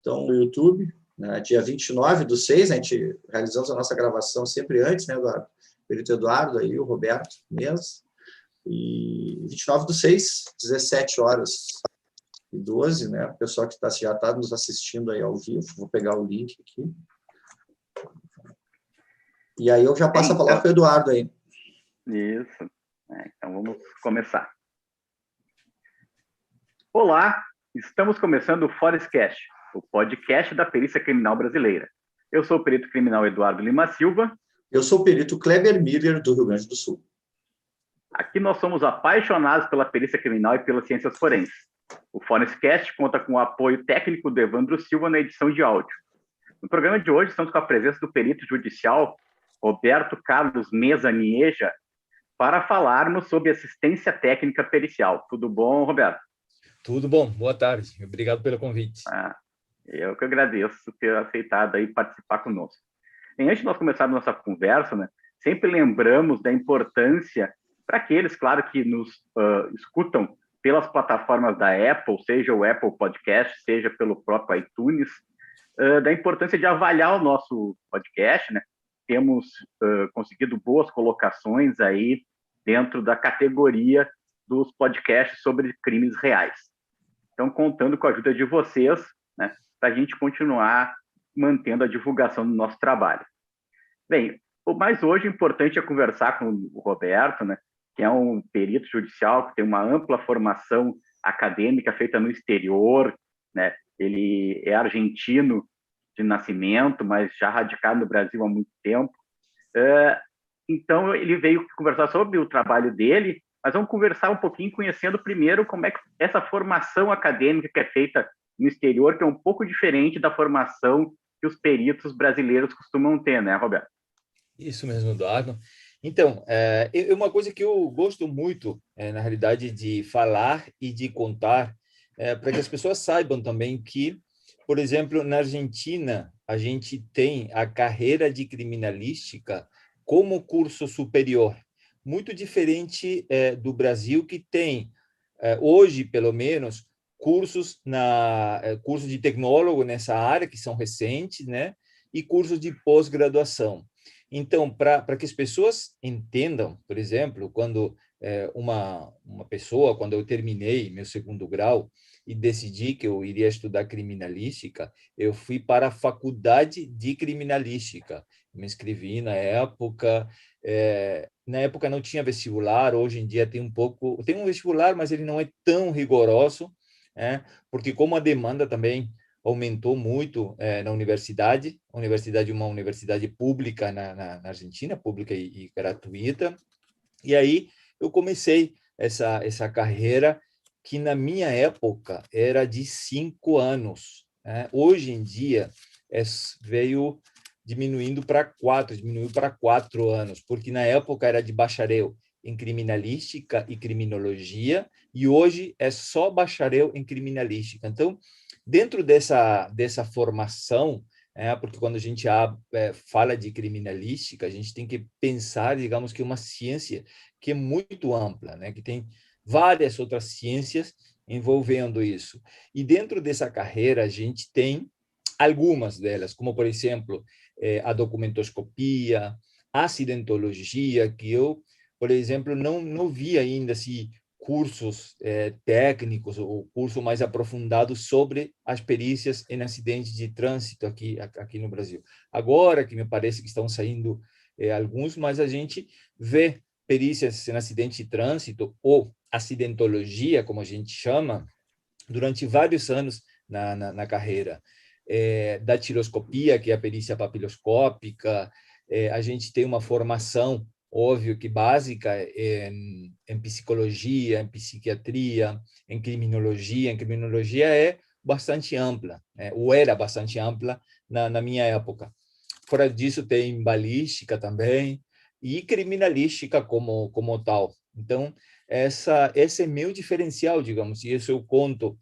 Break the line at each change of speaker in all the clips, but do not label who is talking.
Então, no YouTube, né, dia 29/6, a gente realizamos a nossa gravação sempre antes, né, Eduardo? O perito Eduardo, aí, o Roberto mesmo. E 29/6, 17h12, né? O pessoal que já está nos assistindo aí ao vivo, vou pegar o link aqui. E aí eu já passo a palavra para o Eduardo aí.
Isso. Então vamos começar. Olá, estamos começando o Forestcast, o podcast da Perícia Criminal Brasileira. Eu sou o perito criminal Eduardo Lima Silva.
Eu sou o perito Kleber Miller, do Rio Grande do Sul.
Aqui nós somos apaixonados pela perícia criminal e pelas ciências forenses. O Forestcast conta com o apoio técnico do Evandro Silva na edição de áudio. No programa de hoje, estamos com a presença do perito judicial Roberto Carlos Meza Nieja para falarmos sobre assistência técnica pericial. Tudo bom, Roberto?
Tudo bom, boa tarde. Obrigado pelo convite.
Eu que agradeço ter aceitado aí participar conosco. E antes de nós começarmos nossa conversa, né, sempre lembramos da importância para aqueles, claro, que nos escutam pelas plataformas da Apple, seja o Apple Podcast, seja pelo próprio iTunes, da importância de avaliar o nosso podcast, né? Temos conseguido boas colocações aí dentro da categoria dos podcasts sobre crimes reais. Então, contando com a ajuda de vocês, né, para a gente continuar mantendo a divulgação do nosso trabalho. Bem, mas hoje o importante é conversar com o Roberto, né, que é um perito judicial que tem uma ampla formação acadêmica feita no exterior, né? Ele é argentino de nascimento, mas já radicado no Brasil há muito tempo. Então, ele veio conversar sobre o trabalho dele, mas vamos conversar um pouquinho conhecendo primeiro como é que essa formação acadêmica que é feita no exterior, que é um pouco diferente da formação que os peritos brasileiros costumam ter, né, Roberto?
Isso mesmo, Eduardo. Então, é uma coisa que eu gosto muito, na realidade, de falar e de contar, para que as pessoas saibam também que, por exemplo, na Argentina, a gente tem a carreira de criminalística como curso superior, muito diferente do Brasil, que tem, hoje, pelo menos, cursos de tecnólogo nessa área, que são recentes, né? E cursos de pós-graduação. Então, para que as pessoas entendam, por exemplo, quando uma pessoa, quando eu terminei meu segundo grau e decidi que eu iria estudar criminalística, eu fui para a faculdade de criminalística. Me inscrevi na época não tinha vestibular, hoje em dia tem um vestibular, mas ele não é tão rigoroso, porque como a demanda também aumentou muito na universidade. A universidade é uma universidade pública na Argentina, pública e gratuita. E aí eu comecei essa carreira que, na minha época, era de 5 anos. Hoje em dia, veio diminuiu para 4 anos, porque na época era de bacharel em criminalística e criminologia, e hoje é só bacharel em criminalística. Então, dentro dessa formação, porque quando a gente fala de criminalística, a gente tem que pensar, digamos, que é uma ciência que é muito ampla, né? Que tem várias outras ciências envolvendo isso. E dentro dessa carreira, a gente tem algumas delas, como, por exemplo, a documentoscopia, a acidentologia, que eu, por exemplo, não vi ainda se cursos técnicos ou curso mais aprofundado sobre as perícias em acidentes de trânsito aqui no Brasil. Agora que me parece que estão saindo alguns, mas a gente vê perícias em acidente de trânsito ou acidentologia, como a gente chama, durante vários anos na carreira. Da tiroscopia, que é a perícia papiloscópica, a gente tem uma formação, óbvio que básica, em psicologia, em psiquiatria, em criminologia. Em criminologia é bastante ampla, ou era bastante ampla na minha época. Fora disso, tem balística também, e criminalística como tal. Então, esse é meu diferencial, digamos, e isso eu conto,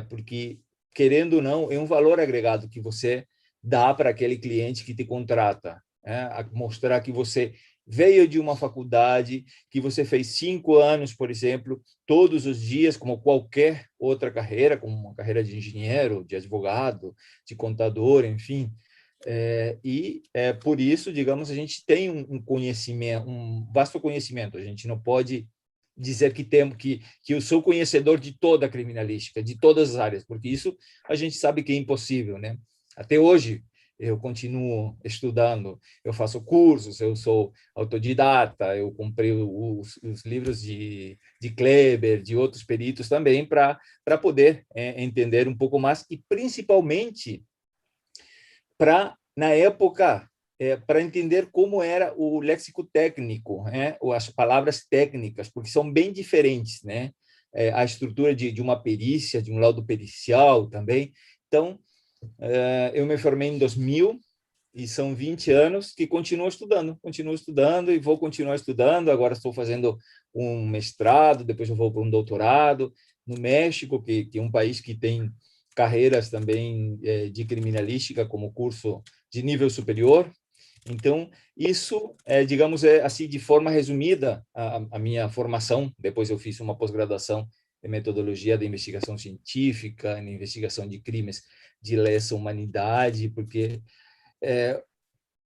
porque, querendo ou não, é um valor agregado que você dá para aquele cliente que te contrata, a mostrar que você veio de uma faculdade que você fez 5 anos, por exemplo, todos os dias, como qualquer outra carreira, como uma carreira de engenheiro, de advogado, de contador, enfim. Por isso, digamos, a gente tem um conhecimento, um vasto conhecimento. A gente não pode dizer que eu sou conhecedor de toda a criminalística, de todas as áreas, porque isso a gente sabe que é impossível, né? Até hoje, eu continuo estudando, eu faço cursos, eu sou autodidata, eu comprei os livros de Kleber, de outros peritos também, para poder entender um pouco mais, e principalmente para, na época, para entender como era o léxico técnico, ou as palavras técnicas, porque são bem diferentes, né? A estrutura de uma perícia, de um laudo pericial também. Então, eu me formei em 2000 e são 20 anos que continuo estudando e vou continuar estudando. Agora estou fazendo um mestrado, depois eu vou para um doutorado no México, que é um país que tem carreiras também de criminalística como curso de nível superior. Então, isso, digamos, assim, de forma resumida, a minha formação. Depois eu fiz uma pós-graduação em metodologia de investigação científica, em investigação de crimes de lesa humanidade, porque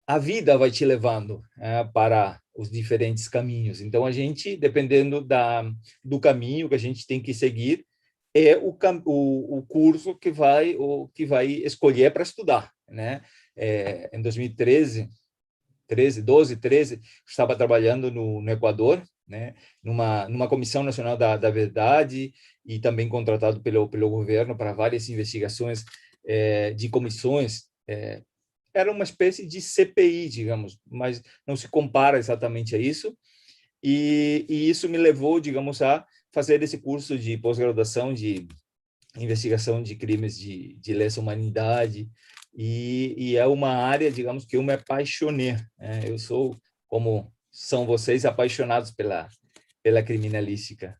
a vida vai te levando para os diferentes caminhos. Então, a gente, dependendo do caminho que a gente tem que seguir, é o curso que vai escolher para estudar, né? Em 2013, 13, estava trabalhando no Equador, né? Numa Comissão Nacional da Verdade, e também contratado pelo governo para várias investigações de comissões. Era uma espécie de CPI, digamos, mas não se compara exatamente a isso. E isso me levou, digamos, a fazer esse curso de pós-graduação de investigação de crimes de lesa humanidade, e é uma área, digamos, que eu me apaixonei. Eu sou, como são vocês, apaixonados pela criminalística.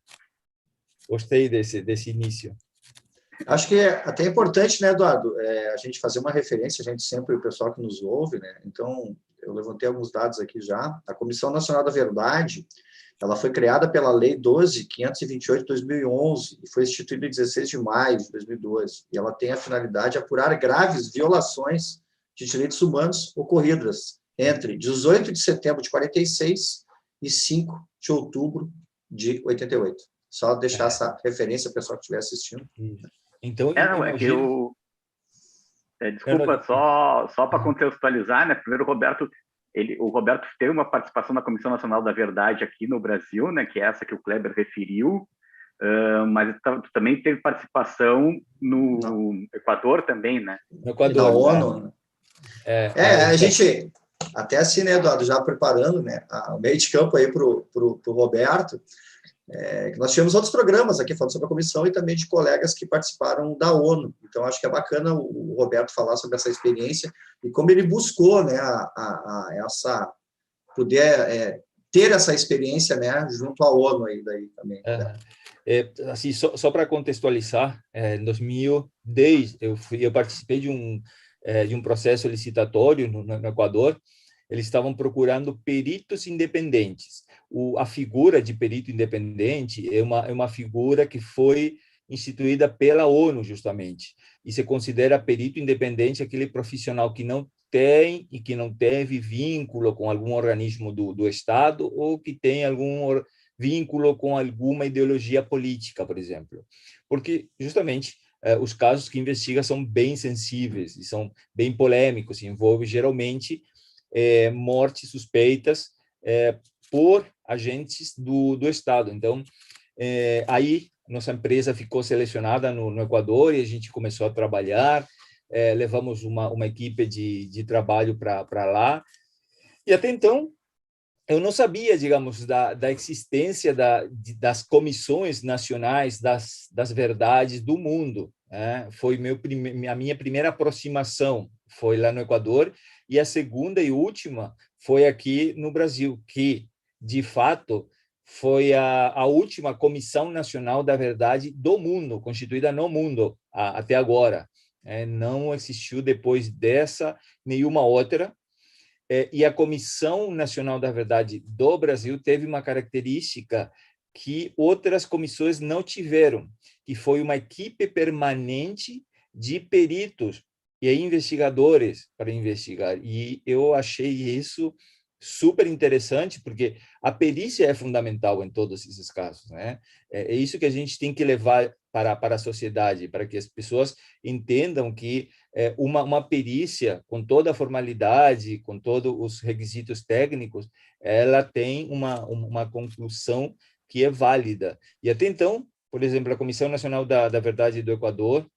Gostei desse início.
Acho que é até importante, né, Eduardo, a gente fazer uma referência, a gente sempre, o pessoal que nos ouve, né? Então, eu levantei alguns dados aqui já. A Comissão Nacional da Verdade, ela foi criada pela Lei 12.528 de 2011 e foi instituída em 16 de maio de 2012. E ela tem a finalidade de apurar graves violações de direitos humanos ocorridas entre 18 de setembro de 46 e 5 de outubro de 88. Só deixar essa referência para o pessoal que estiver assistindo.
Então,
não, é que eu... desculpa, só para contextualizar, né? Primeiro, o Roberto teve uma participação na Comissão Nacional da Verdade aqui no Brasil, né? Que é essa que o Kleber referiu, mas tu também teve participação no Equador também, né?
No Equador. Da ONU. A gente, até assim, né, Eduardo, já preparando, né, o meio de campo aí para o Roberto, nós tivemos outros programas aqui falando sobre a comissão e também de colegas que participaram da ONU. Então, acho que é bacana o Roberto falar sobre essa experiência e como ele buscou, né, poder ter essa experiência, né, junto à ONU aí daí também.
Assim, só para contextualizar, em 2010 eu participei de um processo licitatório no Equador. Eles estavam procurando peritos independentes. A figura de perito independente é uma figura que foi instituída pela ONU, justamente, e se considera perito independente aquele profissional que não tem e que não teve vínculo com algum organismo do Estado ou que tem algum vínculo com alguma ideologia política, por exemplo. Porque, justamente, os casos que investiga são bem sensíveis e são bem polêmicos, e envolvem, geralmente, mortes suspeitas por agentes do Estado. Então, aí nossa empresa ficou selecionada no Equador e a gente começou a trabalhar, levamos uma equipe de trabalho para lá, e até então eu não sabia, digamos, da existência das comissões nacionais das verdades do mundo. Foi a minha primeira aproximação, foi lá no Equador, e a segunda e última foi aqui no Brasil, que, de fato, foi a última Comissão Nacional da Verdade do mundo, constituída no mundo até agora. Não existiu depois dessa nenhuma outra. E a Comissão Nacional da Verdade do Brasil teve uma característica que outras comissões não tiveram, que foi uma equipe permanente de peritos e investigadores para investigar. E eu achei isso super interessante, porque a perícia é fundamental em todos esses casos, né? É isso que a gente tem que levar para a sociedade, para que as pessoas entendam que uma perícia, com toda a formalidade, com todos os requisitos técnicos, ela tem uma conclusão que é válida. E até então, por exemplo, a Comissão Nacional da Verdade do Equador,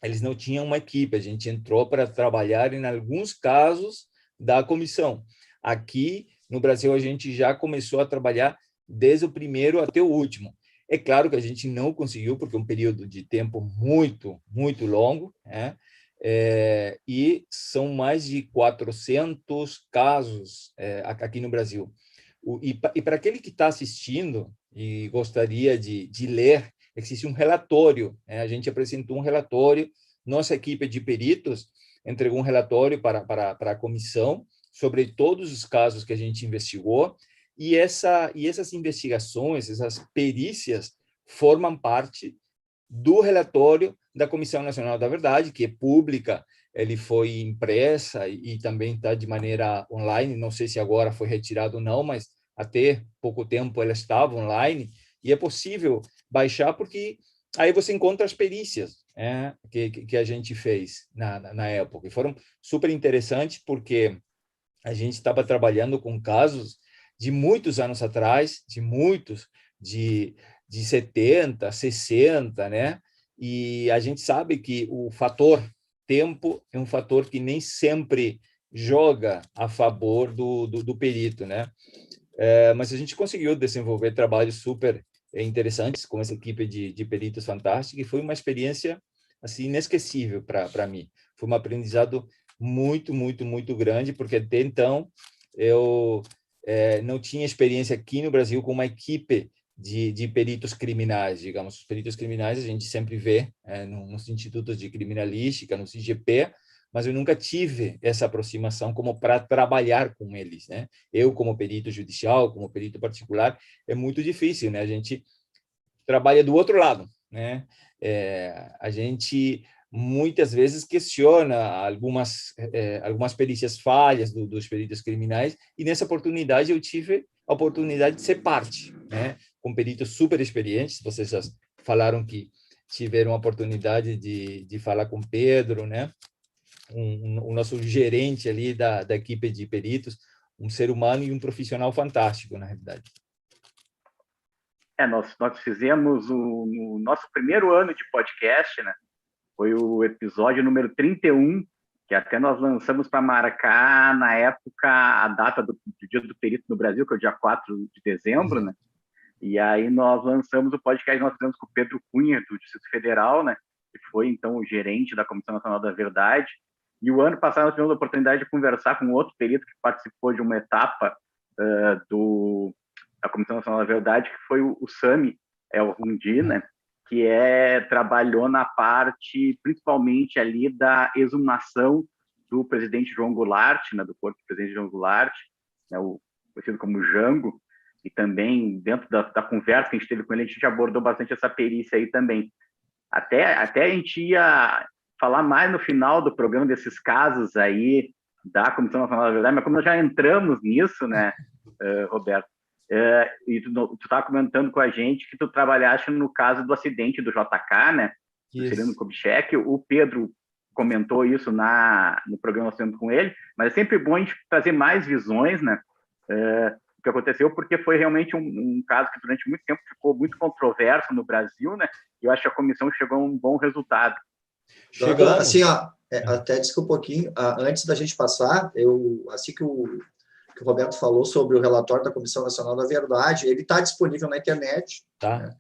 eles não tinham uma equipe, a gente entrou para trabalhar em alguns casos da comissão. Aqui, no Brasil, a gente já começou a trabalhar desde o primeiro até o último. É claro que a gente não conseguiu, porque é um período de tempo muito, muito longo, né? E são mais de 400 casos aqui no Brasil. E para aquele que está assistindo e gostaria de ler, existe um relatório, né? A gente apresentou um relatório, nossa equipe de peritos entregou um relatório para a comissão sobre todos os casos que a gente investigou, e essas investigações, essas perícias, formam parte do relatório da Comissão Nacional da Verdade, que é pública, ele foi impressa e também está de maneira online, não sei se agora foi retirado ou não, mas até pouco tempo ela estava online, e é possível baixar, porque aí você encontra as perícias que a gente fez na época, e foram super interessantes, porque a gente estava trabalhando com casos de muitos anos atrás, de 70, 60, né? E a gente sabe que o fator tempo é um fator que nem sempre joga a favor do perito, né? Mas a gente conseguiu desenvolver trabalhos super interessantes com essa equipe de peritos fantástica, e foi uma experiência assim inesquecível para mim. Foi um aprendizado muito, muito, muito grande, porque até então eu não tinha experiência aqui no Brasil com uma equipe de peritos criminais, digamos. Os peritos criminais a gente sempre vê nos institutos de criminalística, no IGP, mas eu nunca tive essa aproximação como para trabalhar com eles, né? Eu, como perito judicial, como perito particular, é muito difícil, né? A gente trabalha do outro lado, né? A gente muitas vezes questiona algumas perícias falhas dos peritos criminais, e nessa oportunidade eu tive a oportunidade de ser parte, né? Com peritos super experientes. Vocês já falaram que tiveram a oportunidade de falar com Pedro, né? O nosso gerente ali da equipe de peritos, um ser humano e um profissional fantástico, na realidade.
Nós fizemos o nosso primeiro ano de podcast, né? Foi o episódio número 31, que até nós lançamos para marcar, na época, a data do Dia do Perito no Brasil, que é o dia 4 de dezembro, né? E aí nós lançamos o podcast, nós fizemos com o Pedro Cunha, do Distrito Federal, né? Que foi, então, o gerente da Comissão Nacional da Verdade. E o ano passado nós tivemos a oportunidade de conversar com outro perito que participou de uma etapa da Comissão Nacional da Verdade, que foi o Sami El Rundi, né? Que trabalhou na parte, principalmente ali, da exumação do presidente João Goulart, né? Do corpo do presidente João Goulart, né? Conhecido como Jango. E também, dentro da conversa que a gente teve com ele, a gente abordou bastante essa perícia aí também. Até a gente ia falar mais no final do programa desses casos aí da Comissão Nacional da Verdade, mas como nós já entramos nisso, né, Roberto, e tu estava comentando com a gente que tu trabalhaste no caso do acidente do JK, né, do Sereno Kubitschek. O Pedro comentou isso no programa nós temos com ele, mas é sempre bom a gente trazer mais visões, né, do que aconteceu, porque foi realmente um caso que durante muito tempo ficou muito controverso no Brasil, né, e eu acho que a comissão chegou a um bom resultado.
Chegamos. Assim, até desculpa um pouquinho, antes da gente passar, assim que o Roberto falou sobre o relatório da Comissão Nacional da Verdade, ele está disponível na internet.
Tá.
Né?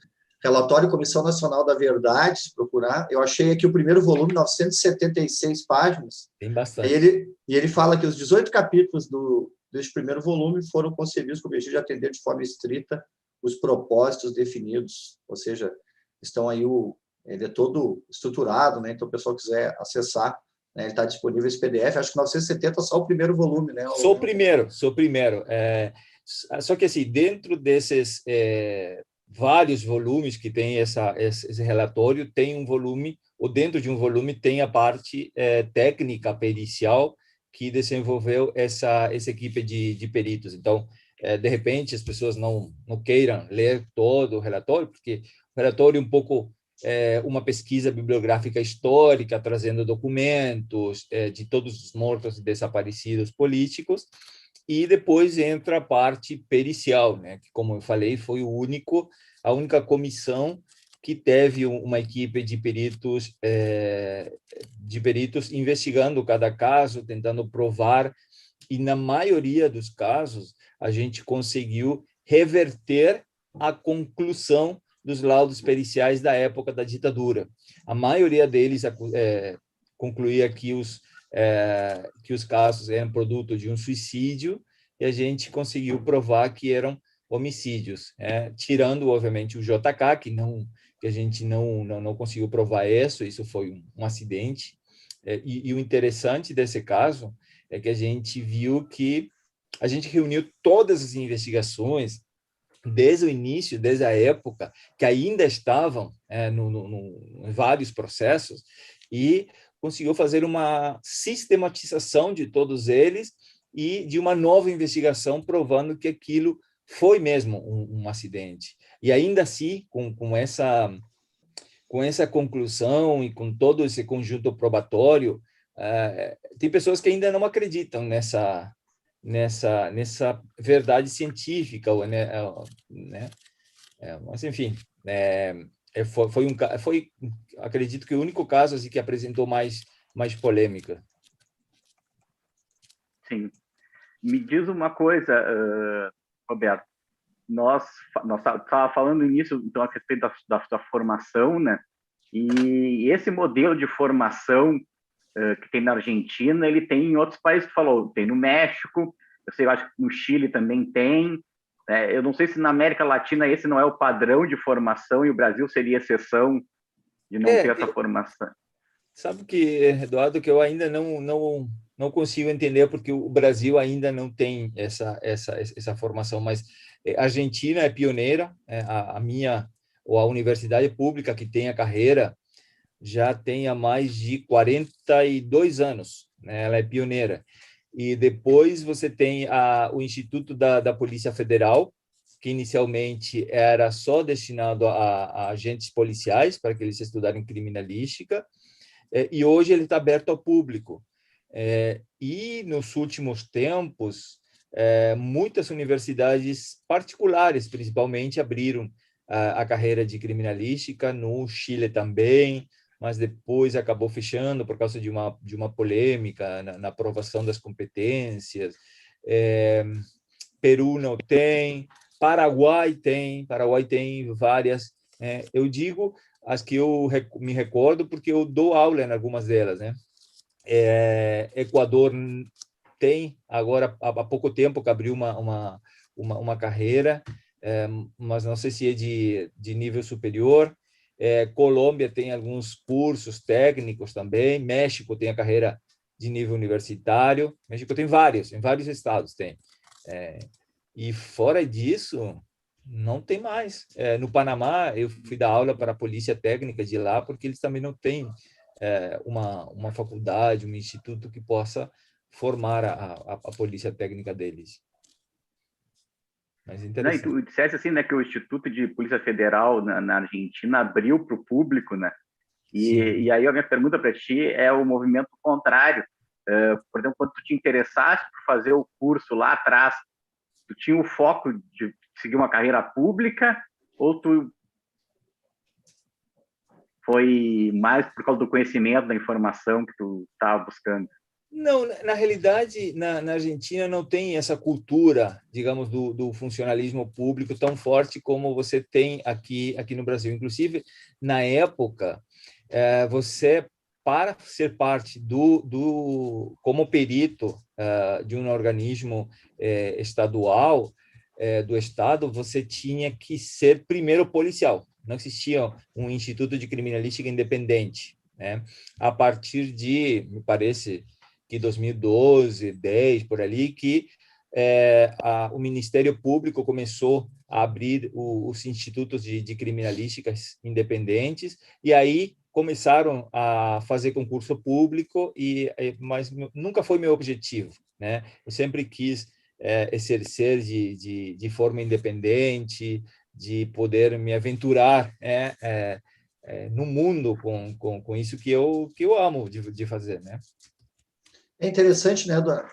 Relatório Comissão Nacional da Verdade, se procurar. Eu achei aqui o primeiro volume, 976 páginas.
Tem bastante.
E ele fala que os 18 capítulos deste primeiro volume foram concebidos com o objetivo de atender de forma estrita os propósitos definidos, ou seja, estão aí ele é todo estruturado, né? Então, o pessoal quiser acessar, né? Ele está disponível esse PDF, acho que 970 só o primeiro volume, né?
Sou o primeiro. Só que, assim, dentro desses vários volumes que tem esse relatório, tem um volume, ou dentro de um volume tem a parte técnica pericial que desenvolveu essa equipe de peritos. Então, de repente, as pessoas não queiram ler todo o relatório, porque o relatório é um pouco uma pesquisa bibliográfica histórica, trazendo documentos de todos os mortos e desaparecidos políticos, e depois entra a parte pericial, né? Que, como eu falei, foi a única comissão que teve uma equipe de peritos investigando cada caso, tentando provar, e na maioria dos casos a gente conseguiu reverter a conclusão dos laudos periciais da época da ditadura. A maioria deles concluía que os casos eram produto de um suicídio, e a gente conseguiu provar que eram homicídios, tirando, obviamente, o JK, que a gente não conseguiu provar isso foi um acidente. E o interessante desse caso é que a gente viu que a gente reuniu todas as investigações desde o início, desde a época, que ainda estavam em vários processos, e conseguiu fazer uma sistematização de todos eles e de uma nova investigação provando que aquilo foi mesmo um acidente. E ainda assim, com essa conclusão e com todo esse conjunto probatório, tem pessoas que ainda não acreditam nessa verdade científica, né? Mas, enfim, foi, acredito que o único caso assim, que apresentou mais polêmica.
Sim. Me diz uma coisa, Roberto. Nós estava falando no início, então, a respeito da formação, né? E esse modelo de formação que tem na Argentina, ele tem em outros países, tu falou, tem no México, eu acho que no Chile também tem. Eu não sei se na América Latina esse não é o padrão de formação e o Brasil seria exceção de não ter essa formação.
Sabe que, Eduardo, que eu ainda não consigo entender, porque o Brasil ainda não tem essa formação, mas a Argentina é pioneira, a universidade pública que tem a carreira já tem há mais de 42 anos, né? Ela é pioneira. E depois você tem o Instituto da Polícia Federal, que inicialmente era só destinado a agentes policiais, para que eles estudarem criminalística, e hoje ele está aberto ao público. E nos últimos tempos, muitas universidades particulares, principalmente, abriram a carreira de criminalística, no Chile também, mas depois acabou fechando por causa de uma polêmica na aprovação das competências. Peru não tem, Paraguai tem várias. Eu digo as que eu me recordo porque eu dou aula em algumas delas, né? Equador tem, agora há pouco tempo que abriu uma carreira, mas não sei se é de nível superior. Colômbia tem alguns cursos técnicos também. México tem a carreira de nível universitário. México tem em vários estados tem. E fora disso, não tem mais. No Panamá, eu fui dar aula para a polícia técnica de lá, porque eles também não têm uma faculdade, um instituto que possa formar a polícia técnica deles. Mas interessante.
Não, e tu disseste assim, né, que o Instituto de Polícia Federal na Argentina abriu para o público, né? E aí a minha pergunta para ti é o movimento contrário. Por exemplo, quando tu te interessaste por fazer o curso lá atrás, tu tinha o foco de seguir uma carreira pública ou tu foi mais por causa do conhecimento, da informação que tu estava buscando?
Não, na realidade, na Argentina não tem essa cultura, digamos, do funcionalismo público tão forte como você tem aqui no Brasil. Inclusive, na época, você, para ser parte como perito de um organismo estadual, do Estado, você tinha que ser primeiro policial. Não existia um instituto de criminalística independente. né? A partir de, me parece que 2012, 10, por ali, que o Ministério Público começou a abrir os institutos de criminalísticas independentes, e aí começaram a fazer concurso público, mas nunca foi meu objetivo, né? Eu sempre quis exercer de forma independente, de poder me aventurar no mundo com isso que eu amo de fazer, né?
É interessante, né, Eduardo?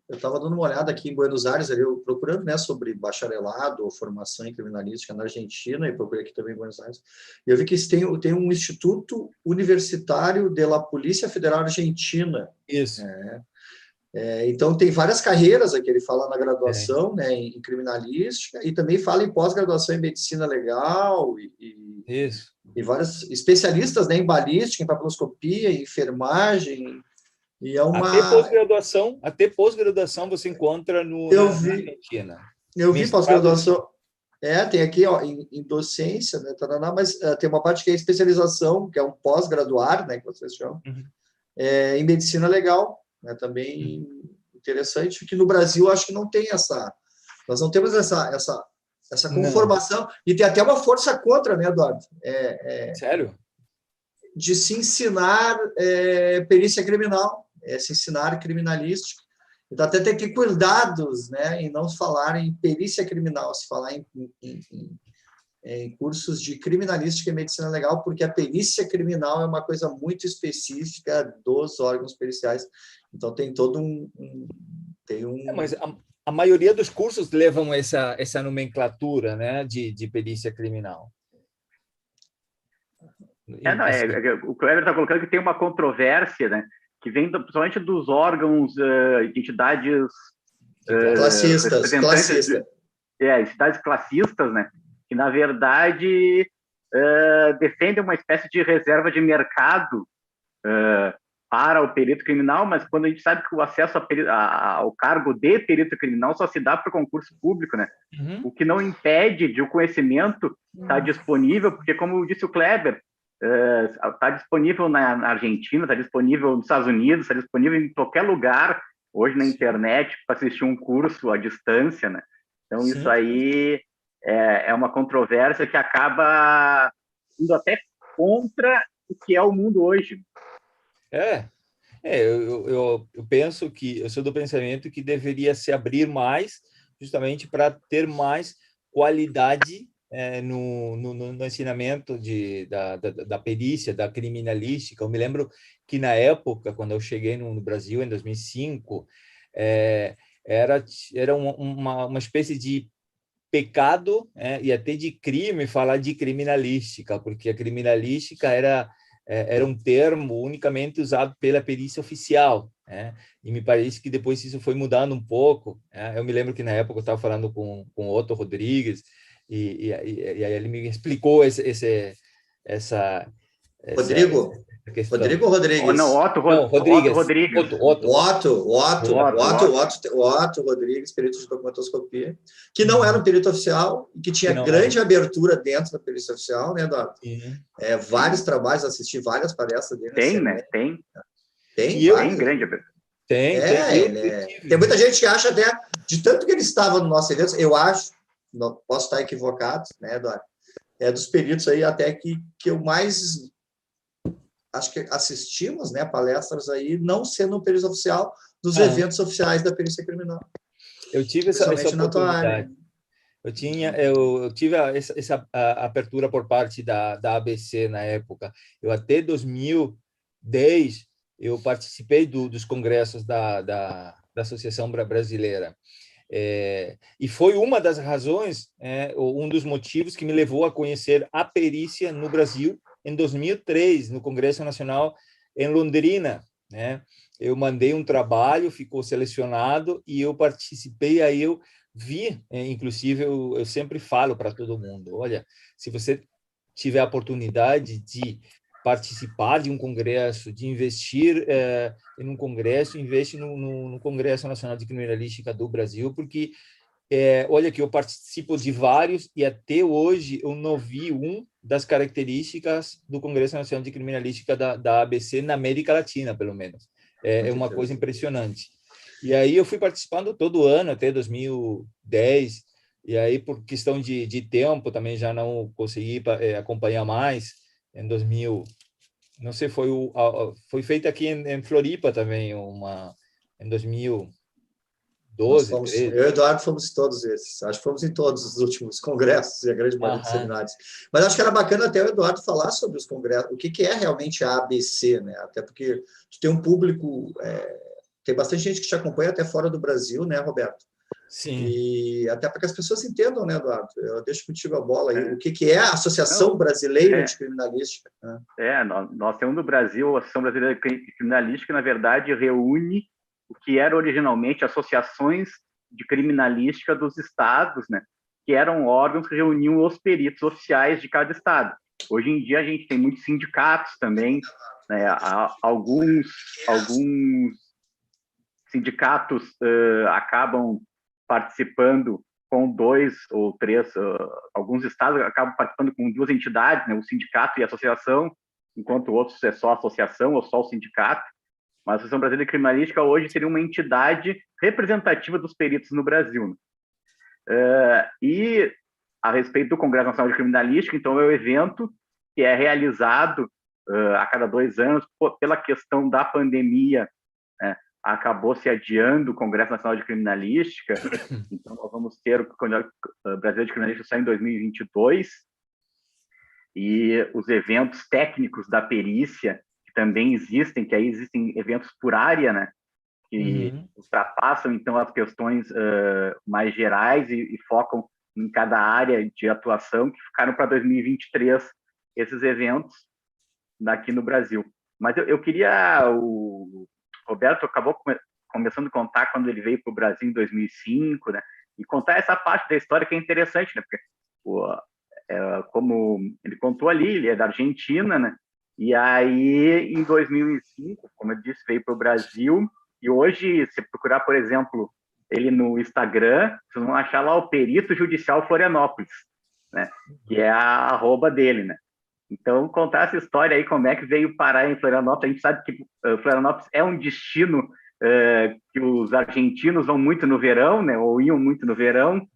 Eu estava dando uma olhada aqui em Buenos Aires, ali, eu procurando, né, sobre bacharelado ou formação em criminalística na Argentina, e procurei aqui também em Buenos Aires, e eu vi que tem um Instituto Universitário de la Polícia Federal Argentina.
Isso.
Então, tem várias carreiras aqui, ele fala na graduação, né, em criminalística, e também fala em pós-graduação em medicina legal,
Isso.
E vários especialistas, né, em balística, em papiloscopia, em enfermagem, e é uma...
Até pós-graduação você encontra na Argentina.
Eu vi pós-graduação, tem aqui, ó, em docência, né, mas tem uma parte que é especialização, que é um pós-graduar, né, que vocês chamam, em medicina legal, né, também interessante, que no Brasil acho que não tem nós não temos essa conformação, não. E tem até uma força contra, né, Eduardo?
Sério?
De se ensinar perícia criminal, se ensinar criminalística. Então, até tem que ter cuidados, né, em não falar em perícia criminal, se falar em cursos de criminalística e medicina legal, porque a perícia criminal é uma coisa muito específica dos órgãos periciais. Então, tem todo
mas a maioria dos cursos levam essa nomenclatura, né, de perícia criminal.
O Kleber está colocando que tem uma controvérsia, né, que vem principalmente dos órgãos de entidades
classistas,
entidades classistas, né, que na verdade defendem uma espécie de reserva de mercado para o perito criminal, mas quando a gente sabe que o acesso ao cargo de perito criminal só se dá por concurso público, né? Uhum. O que não impede de o conhecimento estar disponível, porque, como disse o Kleber, está disponível na Argentina, está disponível nos Estados Unidos, está disponível em qualquer lugar, hoje na internet, para assistir um curso à distância, né? Então, sim, isso aí é uma controvérsia que acaba indo até contra o que é o mundo hoje.
Eu penso que, eu sou do pensamento que deveria se abrir mais, justamente para ter mais qualidade no ensinamento da perícia, da criminalística. Eu me lembro que, na época, quando eu cheguei no Brasil, em 2005, era uma espécie de pecado e até de crime falar de criminalística, porque a criminalística era um termo unicamente usado pela perícia oficial, né? E me parece que depois isso foi mudando um pouco, né? Eu me lembro que na época eu estava falando com o Otto Rodrigues e aí ele me explicou essa
Rodrigo?
questão.
Rodrigo Rodrigues?
Otto Rodrigues.
Otto Rodrigues, perito de documentoscopia, que não era um perito oficial e que tinha grande abertura dentro da perícia oficial, né, Eduardo? Vários trabalhos, assisti várias palestras dele.
Tem, né? Tem.
Tem
grande abertura.
Tem.
Tem muita gente que acha até, de tanto que ele estava no nosso evento, eu acho, não posso estar equivocado, né, Eduardo? Dos peritos aí até que eu mais acho que assistimos, né, palestras aí, não sendo um perito oficial dos eventos oficiais da perícia criminal.
Eu tive essa oportunidade. Eu tive essa abertura por parte da ABC na época. Eu até 2010 eu participei dos congressos da Associação Brasileira. E foi uma das razões, um dos motivos que me levou a conhecer a perícia no Brasil em 2003, no Congresso Nacional em Londrina, né? Eu mandei um trabalho, ficou selecionado e eu participei, aí eu vi, inclusive eu sempre falo para todo mundo, olha, se você tiver a oportunidade de participar de um congresso, de investir em um congresso, investe no Congresso Nacional de Criminalística do Brasil, porque olha que eu participo de vários e até hoje eu não vi das características do Congresso Nacional de Criminalística da ABC na América Latina, pelo menos. É uma coisa impressionante. E aí eu fui participando todo ano até 2010, e aí por questão de tempo também já não consegui acompanhar mais. Em 2000, não sei, foi feita aqui em Floripa também, em 2012,
Eu
13.
e o Eduardo fomos em todos esses. Acho que fomos em todos os últimos congressos e a grande maioria dos seminários. Mas acho que era bacana até o Eduardo falar sobre os congressos, o que é realmente a ABC, né? Até porque tem um público, tem bastante gente que te acompanha até fora do Brasil, né, Roberto?
Sim.
E até para que as pessoas entendam, né, Eduardo? Eu deixo contigo a bola aí. O que é a Associação Brasileira de Criminalística?
Nós temos no Brasil a Associação Brasileira de Criminalística, que, na verdade, reúne o que eram originalmente associações de criminalística dos estados, né? Que eram órgãos que reuniam os peritos oficiais de cada estado. Hoje em dia, a gente tem muitos sindicatos também, né? Alguns sindicatos acabam participando com 2 ou 3, alguns estados acabam participando com 2 entidades, né, o sindicato e a associação, enquanto outros é só a associação ou só o sindicato. Mas a Associação Brasileira de Criminalística hoje seria uma entidade representativa dos peritos no Brasil. E a respeito do Congresso Nacional de Criminalística, então é um evento que é realizado a cada 2 anos pela questão da pandemia, né? Acabou se adiando o Congresso Nacional de Criminalística, então nós vamos ter o Congresso Brasileiro de Criminalística só em 2022, e os eventos técnicos da perícia, que também existem, que aí existem eventos por área, né, que ultrapassam, então, as questões mais gerais e focam em cada área de atuação, que ficaram para 2023 esses eventos daqui no Brasil. Mas eu queria... O Roberto acabou começando a contar quando ele veio para o Brasil em 2005, né? E contar essa parte da história que é interessante, né? Porque, como ele contou ali, ele é da Argentina, né? E aí, em 2005, como eu disse, veio para o Brasil. E hoje, se procurar, por exemplo, ele no Instagram, vocês vão achar lá o Perito Judicial Florianópolis, né? Que é a arroba dele, né? Então, contar essa história aí, como é que veio parar em Florianópolis. A gente sabe que Florianópolis é um destino que os argentinos vão muito no verão, né? Ou iam muito no verão.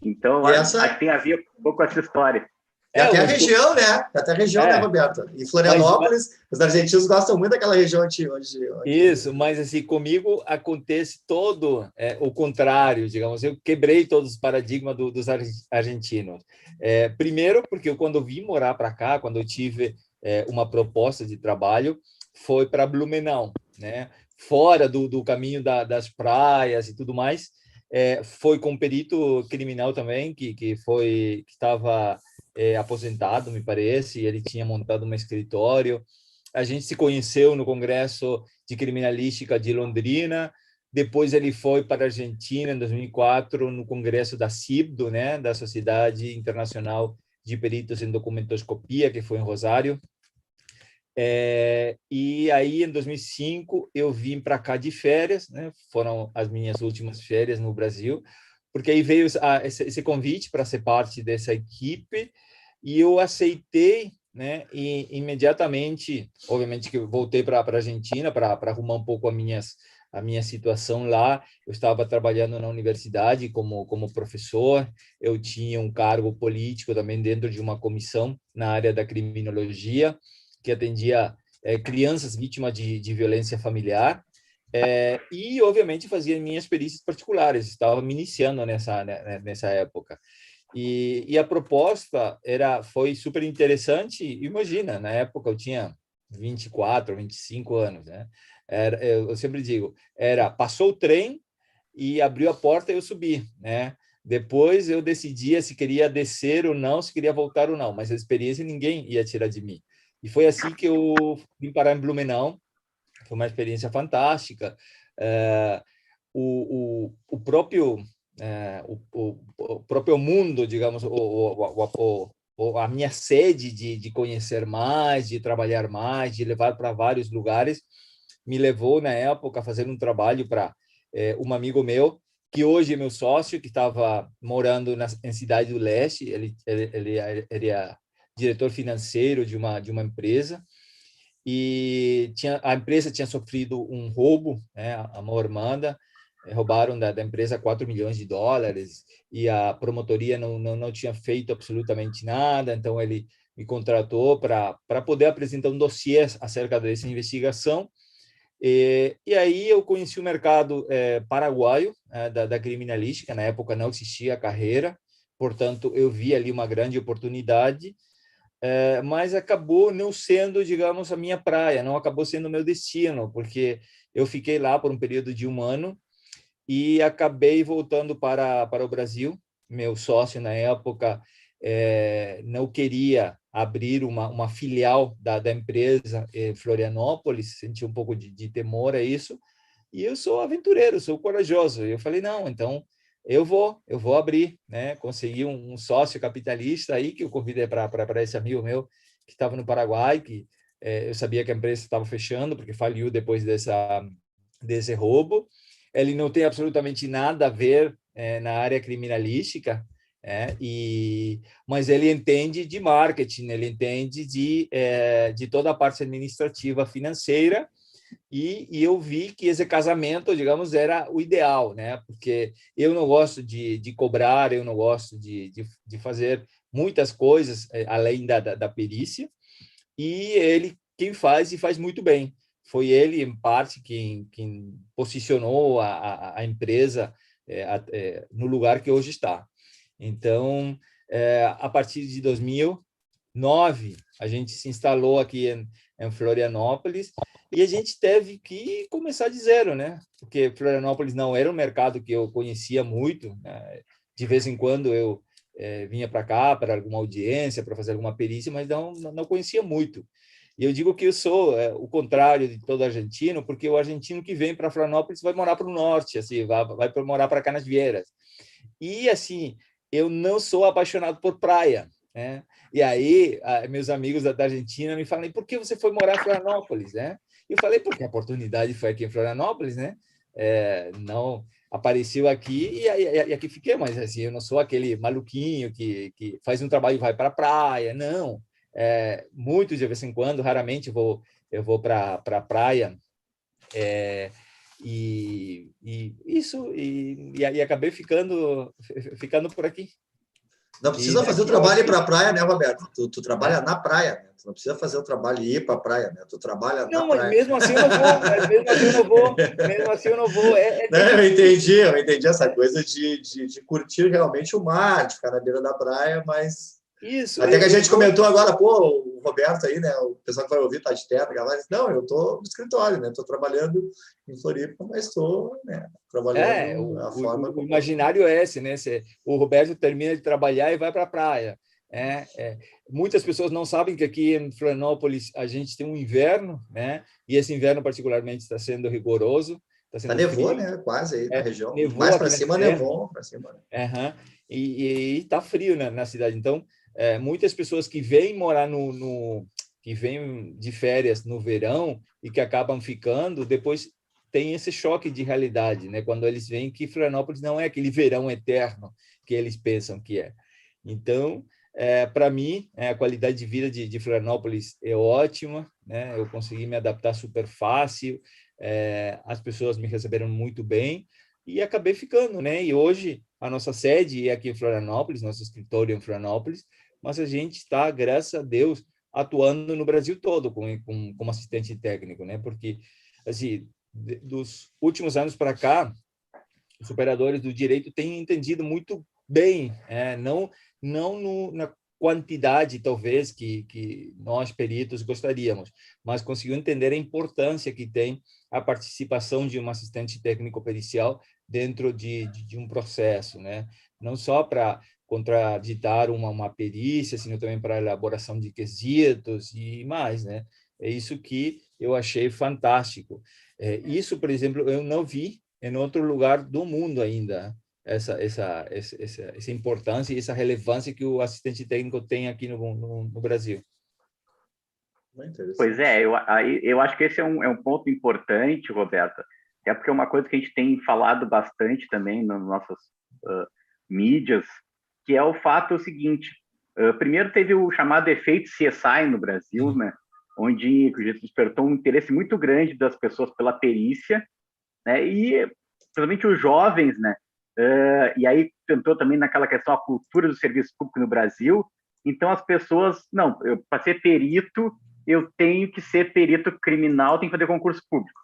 Então, acho que tem a ver um pouco com essa história.
Até a região, né? Até a região, né, Roberto? Em Florianópolis, os argentinos gostam muito daquela região onde...
Isso, mas assim, comigo acontece todo o contrário, digamos. Eu quebrei todos os paradigmas dos argentinos. Primeiro, porque eu, quando vim morar para cá, quando eu tive uma proposta de trabalho, foi para Blumenau, né? Fora do caminho das praias e tudo mais. Foi com um perito criminal também, que estava aposentado, me parece, e ele tinha montado um escritório. A gente se conheceu no Congresso de Criminalística de Londrina, depois ele foi para a Argentina em 2004 no Congresso da CIBDO, né, da Sociedade Internacional de Peritos em Documentoscopia, que foi em Rosário. E aí, em 2005, eu vim para cá de férias, né, foram as minhas últimas férias no Brasil, porque aí veio esse convite para ser parte dessa equipe, e eu aceitei, né? E imediatamente, obviamente, que eu voltei para a Argentina para arrumar um pouco a minha situação lá. Eu estava trabalhando na universidade como professor, eu tinha um cargo político também dentro de uma comissão na área da criminologia, que atendia crianças vítimas de violência familiar, e, obviamente, fazia minhas perícias particulares, estava me iniciando nessa época. E a proposta foi super interessante. Imagina, na época eu tinha 24, 25 anos, né? Eu sempre digo, passou o trem e abriu a porta e eu subi, né? Depois eu decidia se queria descer ou não, se queria voltar ou não, mas a experiência ninguém ia tirar de mim. E foi assim que eu vim parar em Blumenau. Foi uma experiência fantástica. O próprio o próprio mundo, digamos, a minha sede de conhecer mais, de trabalhar mais, de levar para vários lugares, me levou, na época, a fazer um trabalho para um amigo meu, que hoje é meu sócio, que estava morando em Cidade do Leste. Ele era diretor financeiro de uma empresa, e a empresa tinha sofrido um roubo, né? A mão armada, roubaram da empresa US$ 4 milhões, e a promotoria não tinha feito absolutamente nada. Então ele me contratou para poder apresentar um dossiê acerca dessa investigação. E aí eu conheci o mercado paraguaio, da criminalística. Na época não existia a carreira, portanto eu vi ali uma grande oportunidade, mas acabou não sendo, digamos, a minha praia, não acabou sendo o meu destino, porque eu fiquei lá por um período de 1 ano e acabei voltando para o Brasil. Meu sócio, na época, não queria abrir uma filial da empresa em Florianópolis, senti um pouco de temor a isso, e eu sou aventureiro, sou corajoso. Eu falei, não, então eu vou abrir, né? Consegui um sócio capitalista aí, que eu convidei para esse amigo meu que estava no Paraguai, que eu sabia que a empresa estava fechando, porque faliu depois desse roubo. Ele não tem absolutamente nada a ver na área criminalística, mas ele entende de marketing, ele entende de toda a parte administrativa financeira, e eu vi que esse casamento, digamos, era o ideal, né? Porque eu não gosto de cobrar, eu não gosto de fazer muitas coisas além da perícia, e ele quem faz, e faz muito bem. Foi ele, em parte, quem posicionou a empresa no lugar que hoje está. Então, a partir de 2009, a gente se instalou aqui em Florianópolis, e a gente teve que começar de zero, né? Porque Florianópolis não era um mercado que eu conhecia muito, né? De vez em quando eu vinha para cá para alguma audiência, para fazer alguma perícia, mas não conhecia muito. E eu digo que eu sou o contrário de todo argentino, porque o argentino que vem para Florianópolis vai morar para o norte, assim, vai morar para Canasvieiras. E, assim, eu não sou apaixonado por praia, né? E aí, meus amigos da Argentina me falam, por que você foi morar em Florianópolis, né? E eu falei, porque a oportunidade foi aqui em Florianópolis, né? Não apareceu aqui, e aqui fiquei, mas assim, eu não sou aquele maluquinho que faz um trabalho e vai para a praia, não. Muito de vez em quando, raramente eu vou para a praia, e acabei ficando por aqui.
Não
E
precisa fazer o
daqui eu
trabalho
acho
ir para
que
a praia, né, Roberto? Tu trabalha na praia, né? Tu não precisa fazer o trabalho e ir para a praia, né? Tu trabalha na
não, mas
praia.
mesmo assim eu não vou, mesmo assim eu não vou. É
Não,
difícil.
eu entendi essa coisa de curtir realmente o mar, de ficar na beira da praia, mas
Isso,
até que a
eu
gente
vou.
comentou agora, pô, o Roberto aí, né? O pessoal que vai ouvir tá de terno, mas não, eu tô no escritório, né? Tô trabalhando em Floripa, mas estou, né, trabalhando a forma
O
como.
imaginário é esse, né? O Roberto termina de trabalhar e vai para a praia. Muitas pessoas não sabem que aqui em Florianópolis a gente tem um inverno, né? E esse inverno particularmente está sendo rigoroso, está
Tá
sendo
nevou,
frio.
né? Quase aí na região.
Nevou
Mais para
aqui na
cima
serra.
nevou, para cima.
Uhum. E está frio na cidade. Então, muitas pessoas que vêm morar que vêm de férias no verão e que acabam ficando, depois tem esse choque de realidade, né? Quando eles veem que Florianópolis não é aquele verão eterno que eles pensam que é. Então, para mim, a qualidade de vida de Florianópolis é ótima, né? Eu consegui me adaptar super fácil, as pessoas me receberam muito bem, e acabei ficando, né? E hoje a nossa sede é aqui em Florianópolis, nosso escritório é em Florianópolis, mas a gente está, graças a Deus, atuando no Brasil todo como assistente técnico, né? Porque, assim, dos últimos anos para cá, os operadores do direito têm entendido muito bem, não na quantidade, talvez, que nós, peritos, gostaríamos, mas conseguiu entender a importância que tem a participação de um assistente técnico-pericial dentro de um processo, né? Não só para contraditar uma perícia, sino também para a elaboração de quesitos e mais, né? É isso que eu achei fantástico. Isso, por exemplo, eu não vi em outro lugar do mundo ainda, essa importância e essa relevância que o assistente técnico tem aqui no Brasil.
Pois eu acho que esse é um ponto importante, Roberta, que até porque é uma coisa que a gente tem falado bastante também nas nossas mídias, que é o fato seguinte, primeiro teve o chamado efeito CSI no Brasil, né, onde despertou um interesse muito grande das pessoas pela perícia, né, e principalmente os jovens, né, e aí tentou também naquela questão a cultura do serviço público no Brasil. Então as pessoas, não, para ser perito, eu tenho que ser perito criminal, tenho que fazer concurso público.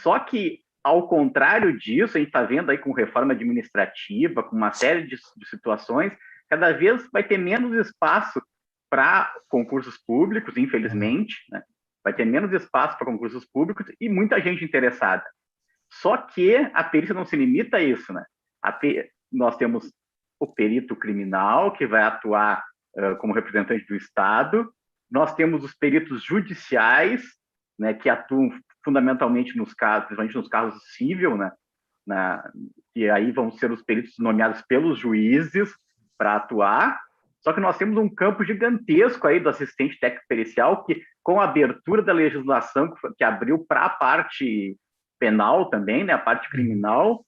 Só que, ao contrário disso, a gente está vendo aí com reforma administrativa, com uma série de situações, cada vez vai ter menos espaço para concursos públicos, infelizmente, né? Vai ter menos espaço para concursos públicos e muita gente interessada. Só que a perícia não se limita a isso, né? Nós temos o perito criminal, que vai atuar como representante do Estado. Nós temos os peritos judiciais, né, que atuam fundamentalmente nos casos, principalmente nos casos civil, né? E aí vão ser os peritos nomeados pelos juízes para atuar. Só que nós temos um campo gigantesco aí do assistente técnico pericial, que com a abertura da legislação que abriu para a parte penal também, né, a parte criminal,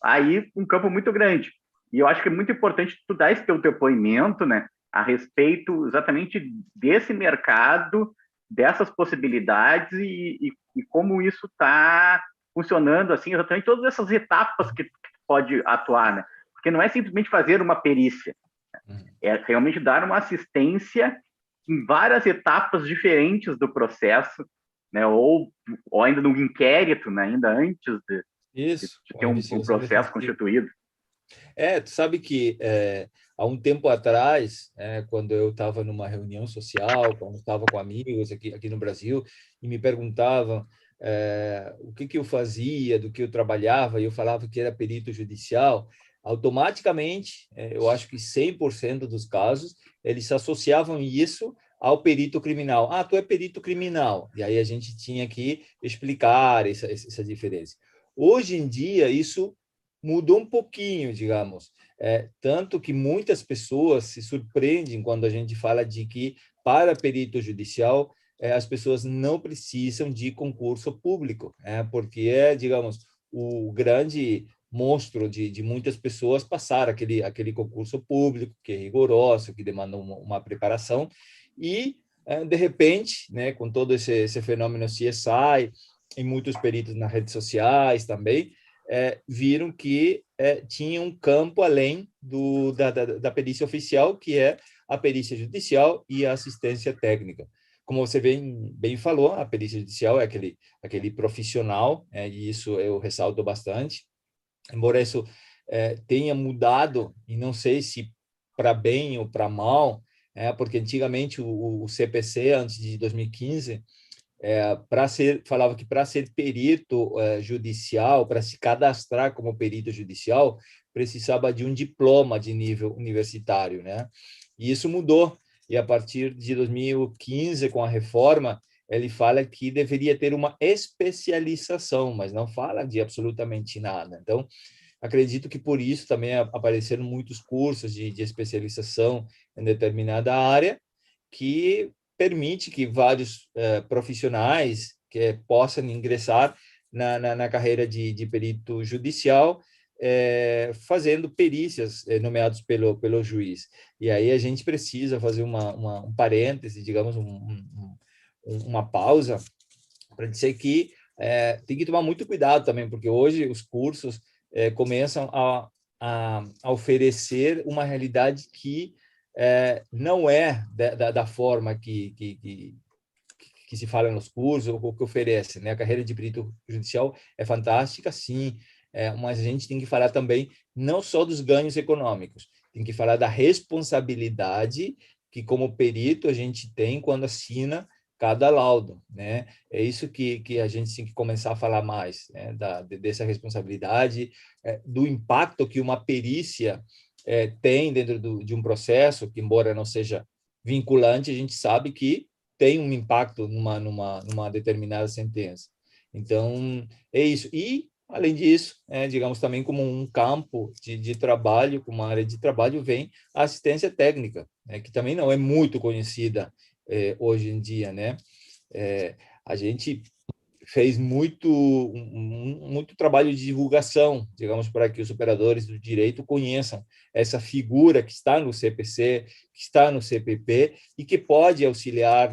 aí um campo muito grande. E eu acho que é muito importante tu dar esse teu depoimento, né, a respeito exatamente desse mercado, dessas possibilidades e como isso está funcionando, assim, exatamente todas essas etapas que tu pode atuar, né? Porque não é simplesmente fazer uma perícia, é realmente dar uma assistência em várias etapas diferentes do processo, né? Ou ainda no inquérito, né? Ainda antes de ter um processo constituído.
Tu sabe que há um tempo atrás, quando eu estava numa reunião social, quando estava com amigos aqui no Brasil, e me perguntavam o que eu fazia, do que eu trabalhava, e eu falava que era perito judicial, automaticamente, eu acho que 100% dos casos, eles associavam isso ao perito criminal. Ah, tu é perito criminal. E aí a gente tinha que explicar essa diferença. Hoje em dia, isso mudou um pouquinho, digamos. Tanto que muitas pessoas se surpreendem quando a gente fala de que, para perito judicial, as pessoas não precisam de concurso público, porque digamos, o grande monstro de muitas pessoas passar aquele concurso público, que é rigoroso, que demanda uma preparação, e, de repente, né, com todo esse fenômeno CSI, e muitos peritos nas redes sociais também, viram que tinha um campo além da perícia oficial, que é a perícia judicial e a assistência técnica. Como você bem falou, a perícia judicial é aquele profissional, e isso eu ressalto bastante, embora isso tenha mudado, e não sei se para bem ou para mal, porque antigamente o CPC, antes de 2015, falava que para ser perito judicial, para se cadastrar como perito judicial, precisava de um diploma de nível universitário, né? E isso mudou. E a partir de 2015, com a reforma, ele fala que deveria ter uma especialização, mas não fala de absolutamente nada. Então, acredito que por isso também apareceram muitos cursos de especialização em determinada área, que permite que vários profissionais que possam ingressar na carreira de perito judicial, fazendo perícias nomeados pelo juiz. E aí a gente precisa fazer um parêntese, digamos, uma pausa, para dizer que tem que tomar muito cuidado também, porque hoje os cursos começam a oferecer uma realidade que não é da forma que se fala nos cursos, ou que oferece, né? A carreira de perito judicial é fantástica, sim, mas a gente tem que falar também não só dos ganhos econômicos, tem que falar da responsabilidade que, como perito, a gente tem quando assina cada laudo, né? É isso que a gente tem que começar a falar mais, né? Dessa responsabilidade, do impacto que uma perícia tem dentro de um processo, que embora não seja vinculante, a gente sabe que tem um impacto numa determinada sentença. Então, é isso. E, além disso, digamos, também como um campo de trabalho, como uma área de trabalho, vem a assistência técnica, né, que também não é muito conhecida hoje em dia, né? A gente fez muito trabalho de divulgação, digamos, para que os operadores do direito conheçam essa figura que está no CPC, que está no CPP e que pode auxiliar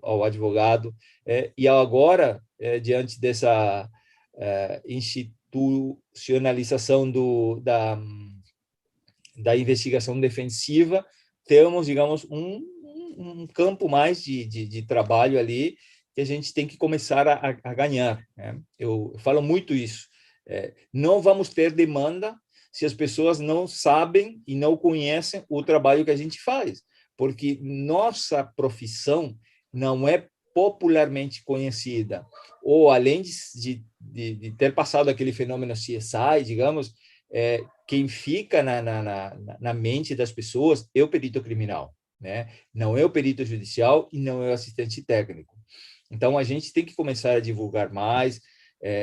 ao advogado. E agora, diante dessa institucionalização da investigação defensiva, temos, digamos, um campo mais de trabalho ali que a gente tem que começar a ganhar, né? Eu falo muito isso. Não vamos ter demanda se as pessoas não sabem e não conhecem o trabalho que a gente faz, porque nossa profissão não é popularmente conhecida, ou além de ter passado aquele fenômeno CSI, digamos, quem fica na mente das pessoas é o perito criminal, né? Não é o perito judicial e não é o assistente técnico. Então, a gente tem que começar a divulgar mais,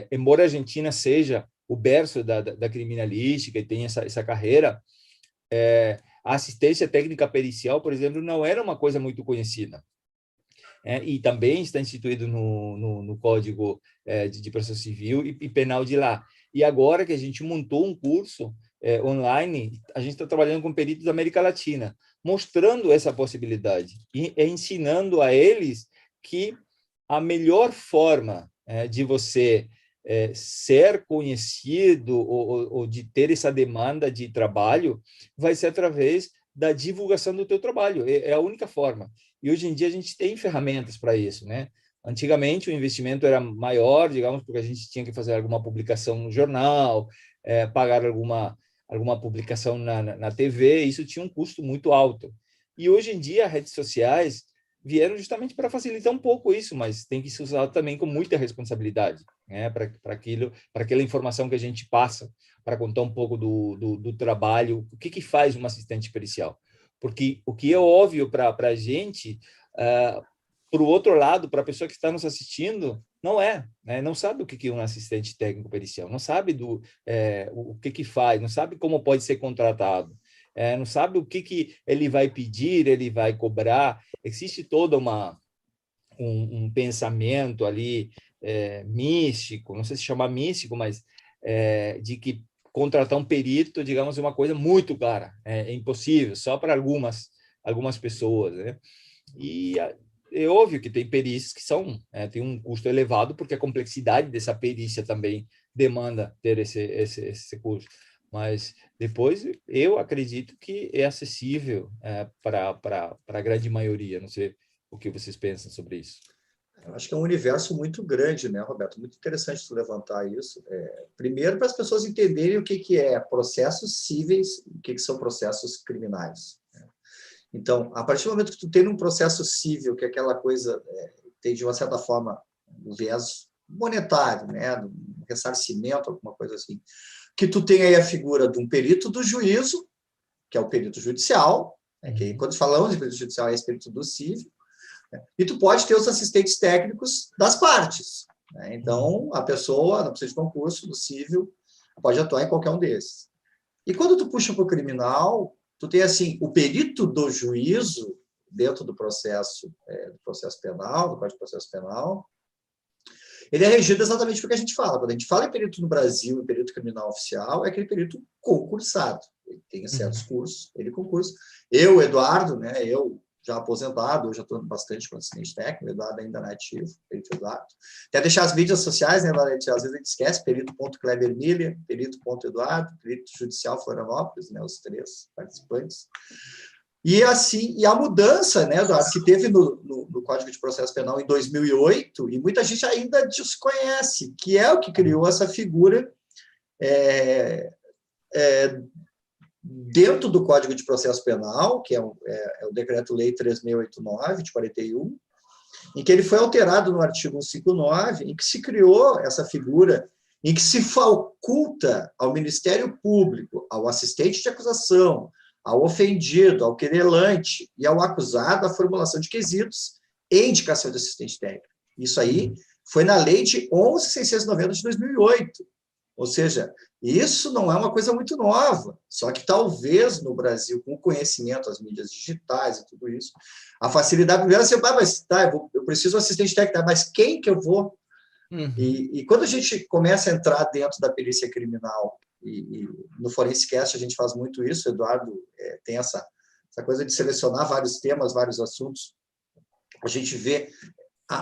embora a Argentina seja o berço da criminalística e tenha essa carreira, a assistência técnica pericial, por exemplo, não era uma coisa muito conhecida. E também está instituído no Código de Processo Civil e Penal de lá. E agora que a gente montou um curso online, a gente está trabalhando com peritos da América Latina, mostrando essa possibilidade e ensinando a eles que a melhor forma de você ser conhecido ou de ter essa demanda de trabalho vai ser através da divulgação do teu trabalho. É a única forma. E hoje em dia a gente tem ferramentas para isso, né? Antigamente o investimento era maior, digamos, porque a gente tinha que fazer alguma publicação no jornal, pagar alguma publicação na TV, isso tinha um custo muito alto. E hoje em dia as redes sociais vieram justamente para facilitar um pouco isso, mas tem que se usar também com muita responsabilidade, né? Para aquela informação que a gente passa, para contar um pouco do trabalho, o que faz um assistente pericial. Porque o que é óbvio para a gente, para o outro lado, para a pessoa que está nos assistindo, não é, né? Não sabe o que é um assistente técnico pericial, não sabe o que faz, não sabe como pode ser contratado, não sabe o que ele vai pedir, ele vai cobrar. Existe todo um pensamento ali místico, não sei se chama místico, mas de que contratar um perito, digamos, é uma coisa muito cara, é impossível, só para algumas pessoas, né? E é óbvio que tem perícias que tem um custo elevado, porque a complexidade dessa perícia também demanda ter esse custo. Mas depois eu acredito que é acessível para a grande maioria. Não sei o que vocês pensam sobre isso.
Eu acho que é um universo muito grande, né, Roberto? Muito interessante tu levantar isso. Primeiro, para as pessoas entenderem o que é processos cíveis e o que são processos criminais. Então, a partir do momento que tu tem um processo civil, que é aquela coisa tem, de uma certa forma, um viés monetário, né, um ressarcimento, alguma coisa assim, que tu tem aí a figura de um perito do juízo, que é o perito judicial, que quando falamos de perito judicial é esse perito do civil, e tu pode ter os assistentes técnicos das partes. Então, a pessoa, não precisa de concurso, do civil, pode atuar em qualquer um desses. E quando tu puxa para o criminal, tu tem, assim, o perito do juízo, dentro do processo penal, do Código de Processo Penal, ele é regido exatamente porque a gente fala. Quando a gente fala em perito no Brasil, em perito criminal oficial, é aquele perito concursado. Ele tem certos cursos, ele concursa. Eu, Eduardo, né, eu já aposentado, hoje eu estou bastante com assistente técnico, o Eduardo ainda não é ativo, perito Eduardo. Até deixar as mídias sociais, né, às vezes a gente esquece, perito.klebermilha, perito.eduardo, perito judicial Florianópolis, né, os 3 participantes. E assim, e a mudança, né, Eduardo, que teve no Código de Processo Penal em 2008, e muita gente ainda desconhece, que é o que criou essa figura dentro do Código de Processo Penal, que é o Decreto-Lei 3.689, de 41, em que ele foi alterado no artigo 159, em que se criou essa figura, em que se faculta ao Ministério Público, ao assistente de acusação, ao ofendido, ao querelante e ao acusado a formulação de quesitos e indicação de assistente técnico. Isso aí foi na Lei de 11.690 de 2008. Ou seja, isso não é uma coisa muito nova, só que talvez no Brasil, com o conhecimento, as mídias digitais e tudo isso, a facilidade, primeiro você vai, mas tá, eu preciso de um assistente técnico, mas quem que eu vou E quando a gente começa a entrar dentro da perícia criminal, e no Forensicast a gente faz muito isso, o Eduardo tem essa coisa de selecionar vários temas, vários assuntos, a gente vê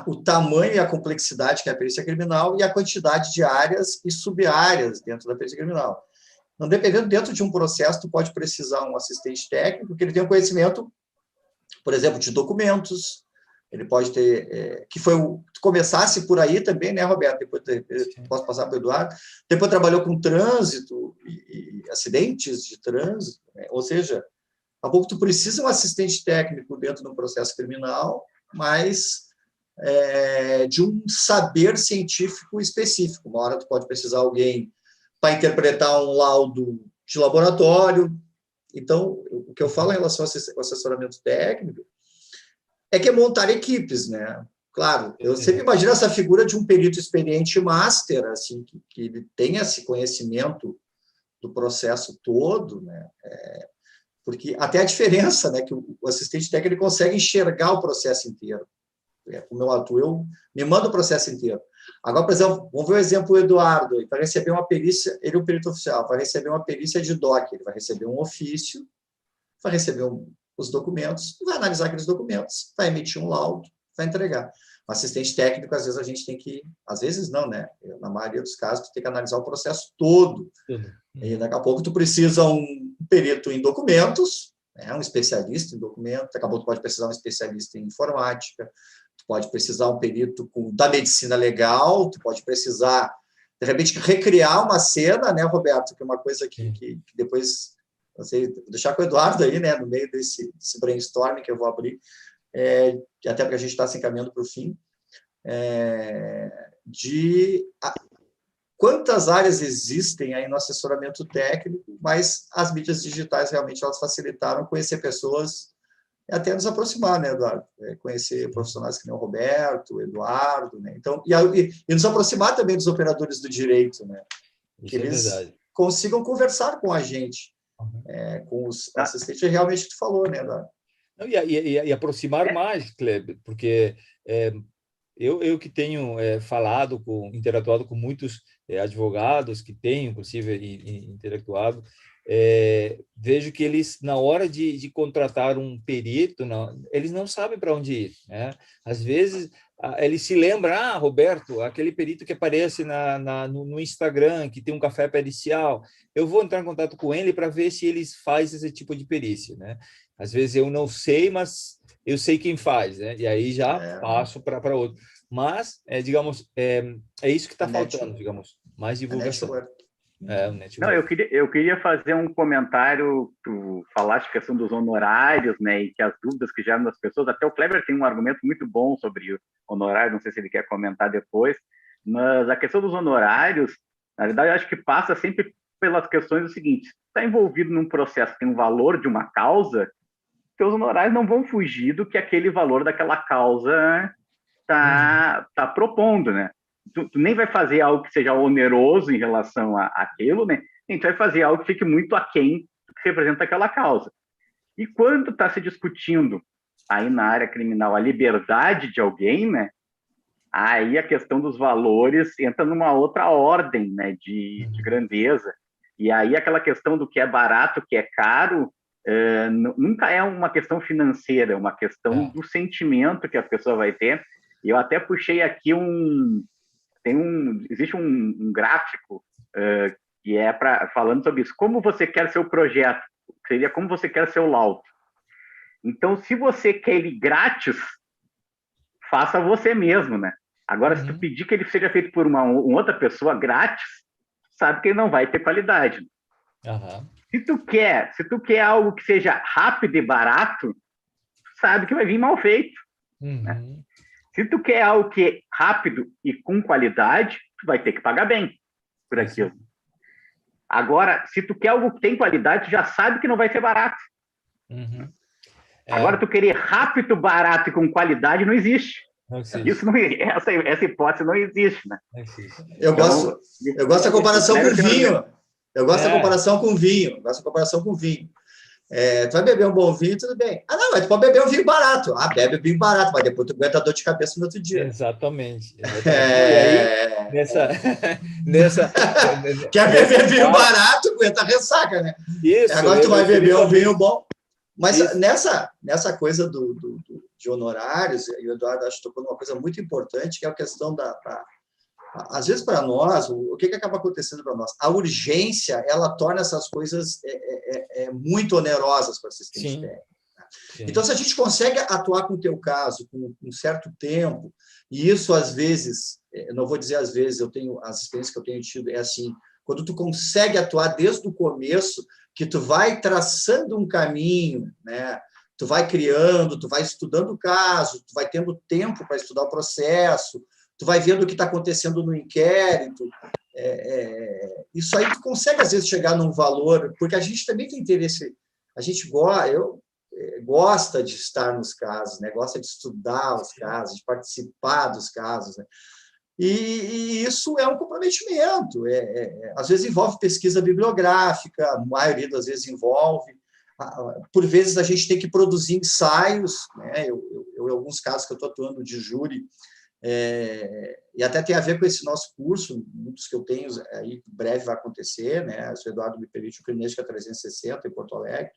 o tamanho e a complexidade que é a perícia criminal e a quantidade de áreas e sub-áreas dentro da perícia criminal. Então, dependendo, dentro de um processo, tu pode precisar um assistente técnico que ele tenha um conhecimento, por exemplo, de documentos, ele pode ter, que foi começasse por aí também, né, Roberto? Depois posso passar para o Eduardo. Depois trabalhou com trânsito e acidentes de trânsito, né? Ou seja, a pouco tu precisa de um assistente técnico dentro de um processo criminal, mas de um saber científico específico. Uma hora tu pode precisar de alguém para interpretar um laudo de laboratório. Então, o que eu falo em relação ao assessoramento técnico é que é montar equipes, né? Claro, eu sempre imagino essa figura de um perito experiente master, assim, que ele tenha esse conhecimento do processo todo, né? Porque até a diferença, né, que o assistente técnico consegue enxergar o processo inteiro. Como eu atuo, eu me mando o processo inteiro. Agora, por exemplo, vamos ver o exemplo do Eduardo. Ele vai receber uma perícia, ele é um perito oficial, vai receber uma perícia de DOC, ele vai receber um ofício, vai receber os documentos, vai analisar aqueles documentos, vai emitir um laudo, vai entregar. O assistente técnico, às vezes, a gente tem que... Às vezes, não, né? Na maioria dos casos, tu tem que analisar o processo todo. E daqui a pouco tu precisa um perito em documentos, né? Um especialista em documentos, daqui a pouco tu pode precisar um especialista em informática, tu pode precisar um perito da medicina legal, tu pode precisar, de repente, recriar uma cena, né, Roberto? Que é uma coisa que depois... Não sei, vou deixar com o Eduardo aí, né, no meio desse brainstorming que eu vou abrir, até porque a gente está se encaminhando para o fim, quantas áreas existem aí no assessoramento técnico, mas as mídias digitais realmente elas facilitaram conhecer pessoas e até nos aproximar, né, Eduardo? Conhecer profissionais que nem o Roberto, o Eduardo, né? Então, e nos aproximar também dos operadores do direito, né? Que eles consigam conversar com a gente. Com os assistentes, realmente tu falou, né, Eduardo?
E aproximar mais, Kleber, porque eu que tenho interatuado com muitos advogados que tenho, inclusive, interatuado, vejo que eles, na hora de contratar um perito, eles não sabem para onde ir, né? Às vezes, eles se lembram, Roberto, aquele perito que aparece no Instagram, que tem um café pericial, eu vou entrar em contato com ele para ver se eles fazem esse tipo de perícia, né? Às vezes eu não sei, mas eu sei quem faz, né? E aí já passo para outro. Mas, digamos, é isso que está faltando, digamos, mais divulgação.
Não, eu queria fazer um comentário, tu falaste a questão dos honorários, né, e que as dúvidas que geram das pessoas, até o Kleber tem um argumento muito bom sobre honorários, não sei se ele quer comentar depois, mas a questão dos honorários, na verdade, eu acho que passa sempre pelas questões do seguinte: está envolvido num processo que tem um valor de uma causa, teus honorários não vão fugir do que aquele valor daquela causa tá propondo, né? Tu nem vai fazer algo que seja oneroso em relação àquilo, né? Nem tu vai fazer algo que fique muito aquém do que representa aquela causa. E quando está se discutindo aí na área criminal a liberdade de alguém, né? Aí a questão dos valores entra numa outra ordem, né? De grandeza. E aí aquela questão do que é barato, o que é caro, nunca é uma questão financeira, é uma questão do sentimento que a pessoa vai ter. E eu até puxei aqui existe um gráfico que é falando sobre isso. Como você quer seu projeto? Seria como você quer seu laudo. Então, se você quer ele grátis, faça você mesmo, né? Agora, se tu pedir que ele seja feito por uma outra pessoa grátis, sabe que ele não vai ter qualidade. Se tu quer algo que seja rápido e barato, sabe que vai vir mal feito. Né? Se tu quer algo que é rápido e com qualidade, tu vai ter que pagar bem por aquilo. Agora, se tu quer algo que tem qualidade, tu já sabe que não vai ser barato. Agora, tu querer rápido, barato e com qualidade, não existe. Isso não, essa hipótese não existe, né?
Eu gosto da comparação com vinho. Eu gosto da comparação com vinho. Tu vai beber um bom vinho, tudo bem. Ah, não, mas tu pode beber um vinho barato. Ah, bebe vinho barato, mas depois tu aguenta dor de cabeça no outro dia.
Exatamente. E aí, nessa, nessa,
Quer
nessa
beber vinho
parte,
barato, aguenta ressaca, né?
isso,
Agora tu vai
eu queria
beber um
saber
vinho bom. Mas
isso.
nessa coisa de honorários, e o Eduardo acho que tocou numa coisa muito importante, que é a questão às vezes, para nós, o que acaba acontecendo para nós? A urgência, ela torna essas coisas muito onerosas para o assistente
Sim,
técnico.
sim.
Então, se a gente consegue atuar com o teu caso com um certo tempo, e isso, às vezes, eu não vou dizer às vezes, as experiências que eu tenho tido, é assim, quando tu consegue atuar desde o começo, que tu vai traçando um caminho, né? Tu vai criando, tu vai estudando o caso, tu vai tendo tempo para estudar o processo, tu vai vendo o que está acontecendo no inquérito. Isso aí tu consegue, às vezes, chegar num valor, porque a gente também tem interesse, gosta de estar nos casos, né? Gosta de estudar os casos, de participar dos casos, né? E isso é um comprometimento. Às vezes envolve pesquisa bibliográfica, a maioria das vezes envolve. Por vezes a gente tem que produzir ensaios, né? Em alguns casos que eu estou atuando de júri, e até tem a ver com esse nosso curso, muitos que eu tenho aí, em breve vai acontecer, né? Se o Eduardo me permite, o Criminalística 360 em Porto Alegre.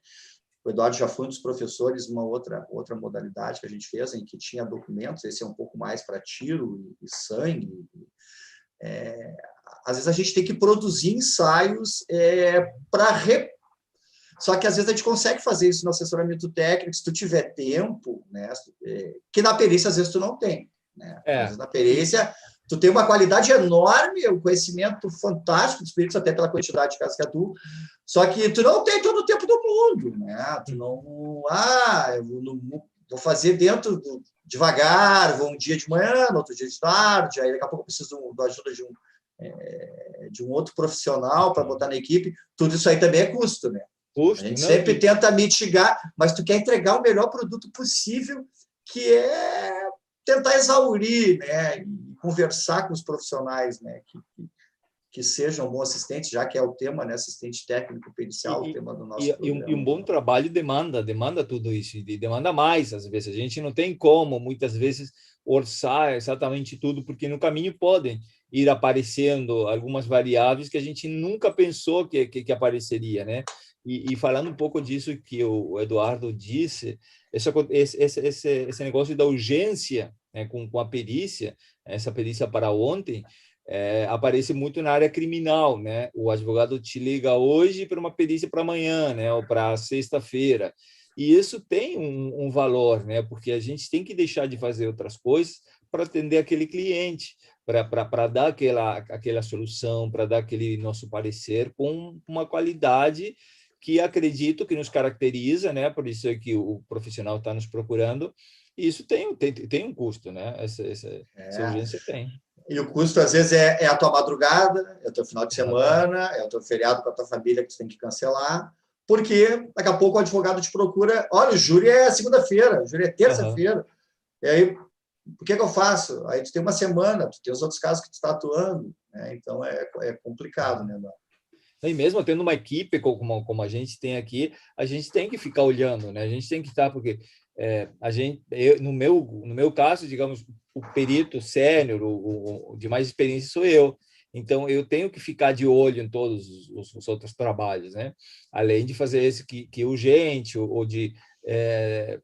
O Eduardo já foi um dos professores de uma outra modalidade que a gente fez, em que tinha documentos, esse é um pouco mais para tiro e sangue. Às vezes a gente tem que produzir ensaios Só que às vezes a gente consegue fazer isso no assessoramento técnico, se tu tiver tempo, né? Que na perícia às vezes tu não tem. Né? Às vezes na perícia tu tem uma qualidade enorme, um conhecimento fantástico dos peritos, até pela quantidade de casos que atuam, só que tu não tem todo o tempo do mundo, né? Tu não... eu vou fazer devagar, vou um dia de manhã, no outro dia de tarde, aí daqui a pouco eu preciso da ajuda de um outro profissional para botar na equipe. Tudo isso aí também é custo, né? A gente sempre tenta mitigar, mas tu quer entregar o melhor produto possível, que é tentar exaurir, né? E conversar com os profissionais, né? Que sejam bons assistentes, já que é o tema, né? Assistente técnico pericial, o tema do nosso programa.
E um bom trabalho demanda tudo isso, e demanda mais, às vezes. A gente não tem como, muitas vezes, orçar exatamente tudo, porque no caminho podem ir aparecendo algumas variáveis que a gente nunca pensou que apareceria, né? E falando um pouco disso que o Eduardo disse, esse negócio da urgência, né, com a perícia, essa perícia para ontem, aparece muito na área criminal, né? O advogado te liga hoje para uma perícia para amanhã, né? Ou para sexta-feira. E isso tem um valor, né? Porque a gente tem que deixar de fazer outras coisas para atender aquele cliente, para dar aquela solução, para dar aquele nosso parecer com uma qualidade que acredito que nos caracteriza, né? Por isso é que o profissional está nos procurando. E isso tem um custo, né? Essa urgência tem.
E o custo, às vezes, é a tua madrugada, é o teu final de semana, é o teu feriado com a tua família que tu tem que cancelar, porque daqui a pouco o advogado te procura, olha, o júri é segunda-feira, o júri é terça-feira, e aí, o que eu faço? Aí tu tem uma semana, tu tem os outros casos que tu está atuando, né? Então é complicado, né, Eduardo?
E mesmo tendo uma equipe como a gente tem aqui, a gente tem que ficar olhando, né? A gente tem que estar, porque no meu caso, digamos, o perito sênior, o de mais experiência sou eu. Então, eu tenho que ficar de olho em todos os outros trabalhos, né? Além de fazer esse que é urgente, ou de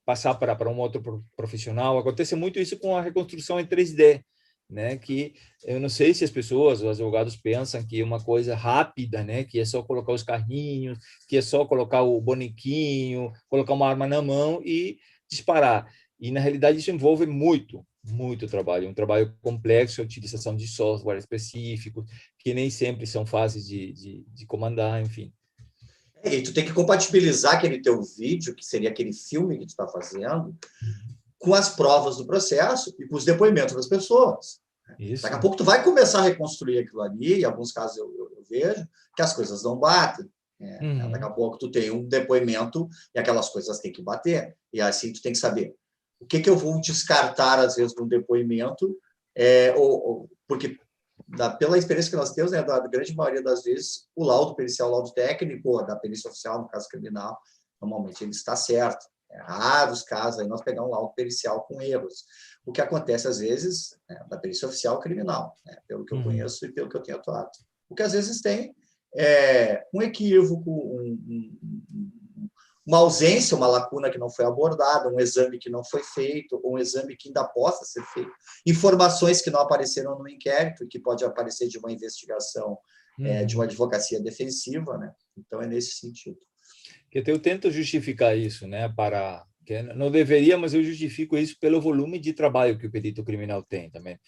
passar para um outro profissional. Acontece muito isso com a reconstrução em 3D, né? Que eu não sei se os advogados pensam que é uma coisa rápida, né? Que é só colocar os carrinhos, que é só colocar o bonequinho, colocar uma arma na mão e disparar. E, na realidade, isso envolve muito trabalho, um trabalho complexo, a utilização de software específicos, que nem sempre são fáceis de comandar, enfim.
E tu tem que compatibilizar aquele teu vídeo, que seria aquele filme que tu está fazendo, com as provas do processo e com os depoimentos das pessoas. Isso. Daqui a pouco tu vai começar a reconstruir aquilo ali, em alguns casos eu vejo que as coisas não batem. Daqui a pouco tu tem um depoimento e aquelas coisas têm que bater. E assim tu tem que saber o que eu vou descartar, às vezes, de um depoimento, porque pela experiência que nós temos, né, da grande maioria das vezes, o laudo pericial, o laudo técnico, da perícia oficial, no caso criminal, normalmente ele está certo. É raros casos aí nós pegar um laudo pericial com erros. O que acontece, às vezes, da perícia oficial criminal, né, pelo que eu conheço e pelo que eu tenho atuado. O que às vezes tem um equívoco, uma ausência, uma lacuna que não foi abordada, um exame que não foi feito, ou um exame que ainda possa ser feito, informações que não apareceram no inquérito, que pode aparecer de uma investigação, de uma advocacia defensiva, né? Então, é nesse sentido.
Eu tento justificar isso, né, para que não deveria, mas eu justifico isso pelo volume de trabalho que o perito criminal tem também.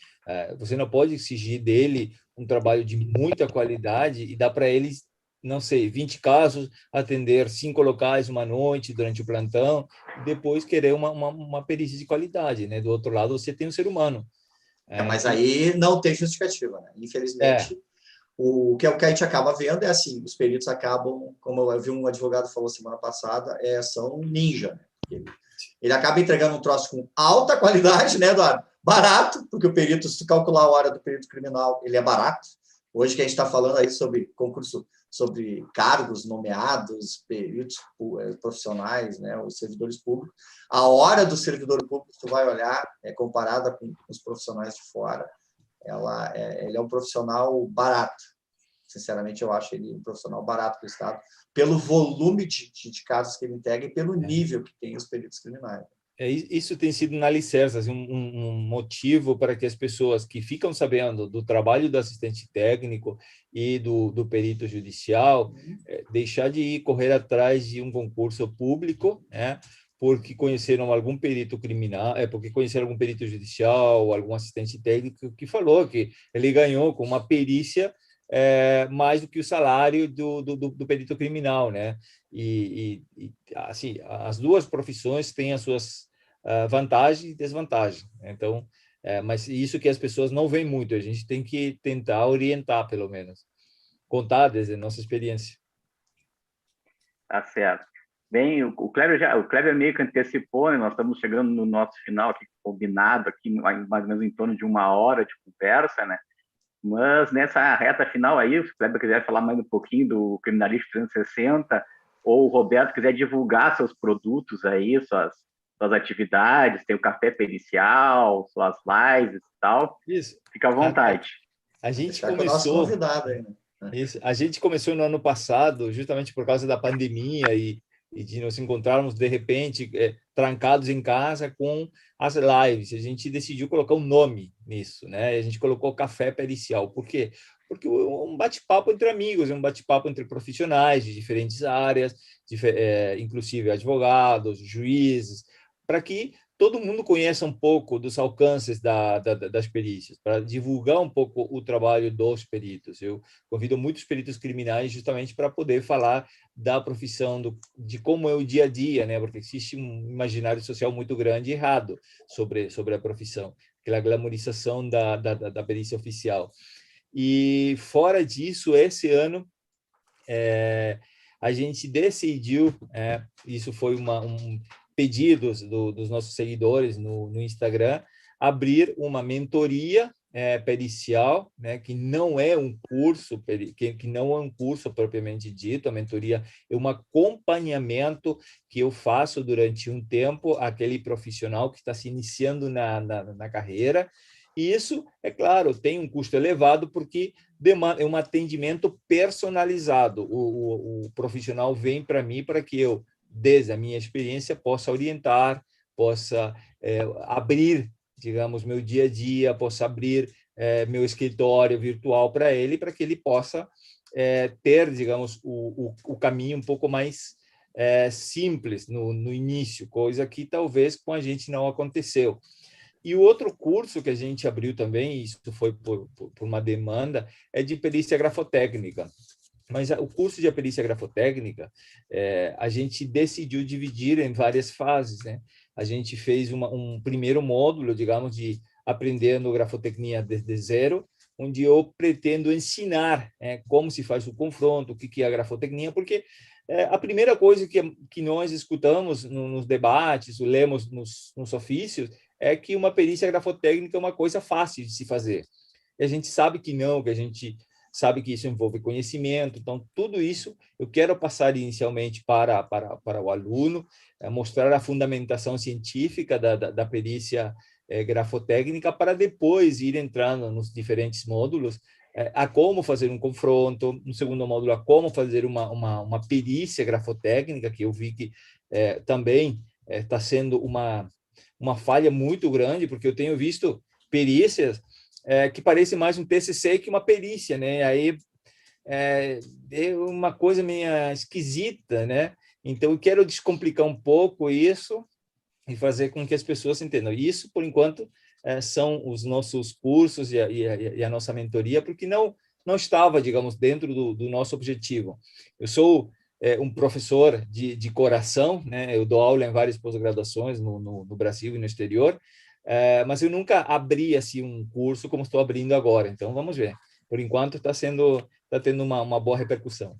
Você não pode exigir dele um trabalho de muita qualidade e dar para eles, não sei, 20 casos, atender 5 locais uma noite durante o plantão, e depois querer uma perícia de qualidade, né? Do outro lado, você tem um ser humano.
Mas aí não tem justificativa, né? Infelizmente, o que a gente acaba vendo é assim, os peritos acabam, como eu vi um advogado falou semana passada, são ninja, né? Ele acaba entregando um troço com alta qualidade, né, Eduardo? Barato, porque o perito, se tu calcular a hora do perito criminal, ele é barato. Hoje que a gente está falando aí sobre concurso, sobre cargos nomeados, peritos profissionais, né, os servidores públicos, a hora do servidor público, tu vai olhar, comparada com os profissionais de fora, ele é um profissional barato. Sinceramente, eu acho ele um profissional barato para o Estado, pelo volume de casos que ele integra e pelo nível que tem os peritos criminais.
Isso tem sido um alicerce, assim, um motivo para que as pessoas que ficam sabendo do trabalho do assistente técnico e do perito judicial deixar de ir correr atrás de um concurso público, né? Porque conheceram algum perito criminal, porque conheceram algum perito judicial, algum assistente técnico que falou que ele ganhou com uma perícia mais do que o salário do perito criminal, né? E assim, as duas profissões têm as suas vantagens e desvantagens. Então, mas isso que as pessoas não veem muito, a gente tem que tentar orientar, pelo menos, contar desde a nossa experiência.
Tá certo. Bem, o Kleber meio que antecipou, né? Nós estamos chegando no nosso final aqui, combinado aqui, mais ou menos em torno de 1 hora de conversa, né? Mas nessa reta final aí, se o Kleber quiser falar mais um pouquinho do Criminalístico 360, ou o Roberto quiser divulgar seus produtos aí, suas atividades, tem o café pericial, suas lives e tal,
isso.
Fica à vontade.
A gente
começou... com o nosso convidado aí, né?
Isso. A gente começou no ano passado, justamente por causa da pandemia e de nos encontrarmos, de repente, trancados em casa com as lives. A gente decidiu colocar um nome nisso, né? A gente colocou Café Pericial. Por quê? Porque é um bate-papo entre amigos, é um bate-papo entre profissionais de diferentes áreas, inclusive advogados, juízes, para que todo mundo conheça um pouco dos alcances das perícias, para divulgar um pouco o trabalho dos peritos. Eu convido muitos peritos criminais justamente para poder falar da profissão, de como é o dia a dia, né? Porque existe um imaginário social muito grande e errado sobre a profissão, aquela glamorização da perícia oficial. E, fora disso, esse ano, a gente decidiu, isso foi pedidos dos nossos seguidores no Instagram, abrir uma mentoria pericial, né, que não é um curso, que não é um curso propriamente dito. A mentoria é um acompanhamento que eu faço durante um tempo aquele profissional que está se iniciando na carreira. E isso, é claro, tem um custo elevado porque é um atendimento personalizado. O profissional vem para mim para que eu, desde a minha experiência, possa orientar, possa abrir, digamos, meu dia a dia, possa abrir meu escritório virtual para ele, para que ele possa ter, digamos, o caminho um pouco mais simples no início, coisa que talvez com a gente não aconteceu. E o outro curso que a gente abriu também, isso foi por uma demanda, é de perícia grafotécnica. Mas o curso de perícia grafotécnica, a gente decidiu dividir em várias fases, né? A gente fez um primeiro módulo, digamos, de aprendendo grafotecnia desde zero, onde eu pretendo ensinar como se faz o confronto, o que é a grafotecnia, porque a primeira coisa que nós escutamos nos debates, lemos nos ofícios, é que uma perícia grafotécnica é uma coisa fácil de se fazer. E a gente sabe que não, que a gente sabe que isso envolve conhecimento. Então, tudo isso eu quero passar inicialmente para o aluno, mostrar a fundamentação científica da perícia grafotécnica, para depois ir entrando nos diferentes módulos, a como fazer um confronto, no segundo módulo, a como fazer uma perícia grafotécnica, que eu vi que também está sendo uma falha muito grande, porque eu tenho visto perícias que parecem mais um TCC que uma perícia, né? Aí é uma coisa meio esquisita, né? Então, eu quero descomplicar um pouco isso e fazer com que as pessoas entendam. Isso, por enquanto, são os nossos cursos e a nossa mentoria, porque não estava, digamos, dentro do nosso objetivo. Eu sou um professor de coração, né? Eu dou aula em várias pós-graduações no Brasil e no exterior, mas eu nunca abri assim um curso como estou abrindo agora. Então, vamos ver. Por enquanto, está tendo uma boa repercussão.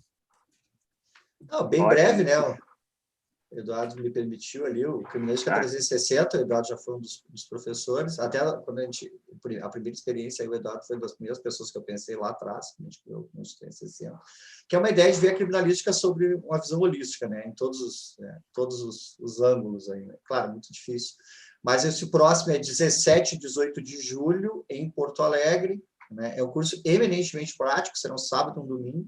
Não, bem breve, né? O Eduardo me permitiu ali, o Criminalística 360, o Eduardo já foi um dos professores, até quando a primeira experiência, o Eduardo foi uma das primeiras pessoas que eu pensei lá atrás, a gente criou o 360, que é uma ideia de ver a criminalística sobre uma visão holística, né? Em todos os ângulos aí, né? Claro, muito difícil. Mas esse próximo é 17 e 18 de julho, em Porto Alegre, né? É um curso eminentemente prático, será um sábado e um domingo.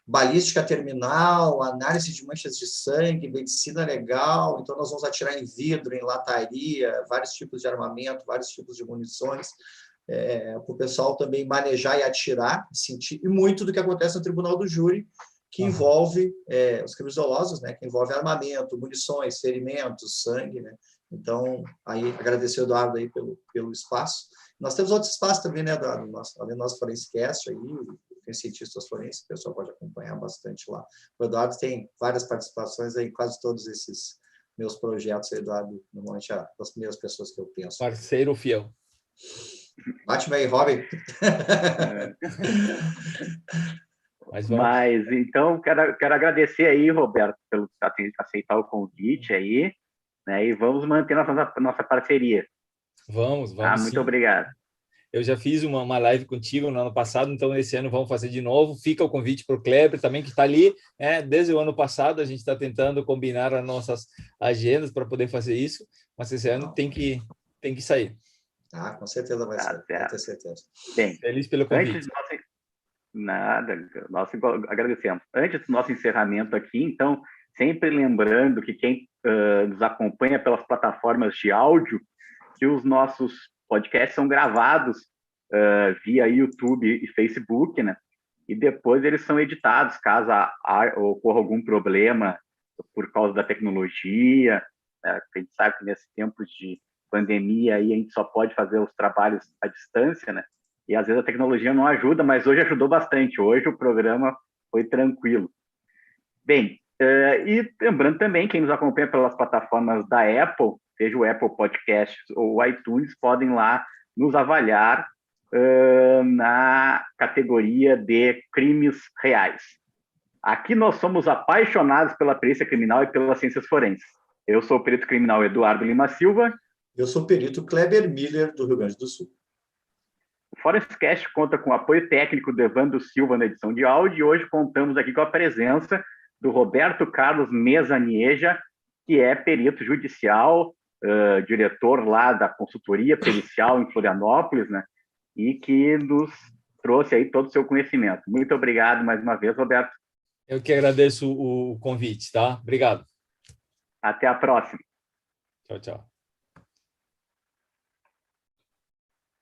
Balística terminal, análise de manchas de sangue, medicina legal. Então, nós vamos atirar em vidro, em lataria, vários tipos de armamento, vários tipos de munições, para o pessoal também manejar e atirar, sentir, e muito do que acontece no Tribunal do Júri, que envolve os crimes dolosos, né? Que envolve armamento, munições, ferimentos, sangue, né? Então, aí, agradecer ao Eduardo aí pelo espaço. Nós temos outros espaços também, né, Eduardo? Além do nosso Forensicast aí, tem cientistas forenses, o pessoal pode acompanhar bastante lá. O Eduardo tem várias participações em quase todos esses meus projetos. O Eduardo, normalmente, é das primeiras pessoas que eu penso.
Parceiro fiel.
Bate aí, Robin.
Mas, então, quero agradecer aí, Roberto, pelo aceitar o convite aí, né? E vamos manter nossa parceria.
Vamos
muito
sim.
Obrigado.
Eu já fiz uma live contigo no ano passado, então esse ano vamos fazer de novo. Fica o convite para o Kleber também, que está ali. Desde o ano passado a gente está tentando combinar as nossas agendas para poder fazer isso, mas esse ano tem que sair.
Com certeza vai ser, vai ter certeza.
Bem,
feliz pelo convite.
Nós agradecemos. Antes do nosso encerramento aqui, então, sempre lembrando que quem nos acompanha pelas plataformas de áudio, que os nossos podcasts são gravados via YouTube e Facebook, né? E depois eles são editados, caso ocorra algum problema por causa da tecnologia. A gente sabe que nesses tempos de pandemia aí a gente só pode fazer os trabalhos à distância, né? E às vezes a tecnologia não ajuda, mas hoje ajudou bastante. Hoje o programa foi tranquilo. Bem, e lembrando também, quem nos acompanha pelas plataformas da Apple, seja o Apple Podcasts ou o iTunes, podem lá nos avaliar na categoria de crimes reais. Aqui nós somos apaixonados pela perícia criminal e pelas ciências forenses. Eu sou o perito criminal Eduardo Lima Silva.
Eu sou o perito Kleber Miller, do Rio Grande do Sul.
O Forensicast conta com o apoio técnico do Evandro Silva na edição de áudio, e hoje contamos aqui com a presença do Roberto Carlos Meza Nieja, que é perito judicial, diretor lá da consultoria pericial em Florianópolis, né? E que nos trouxe aí todo o seu conhecimento. Muito obrigado mais uma vez, Roberto.
Eu que agradeço o convite, tá? Obrigado.
Até a próxima.
Tchau, tchau.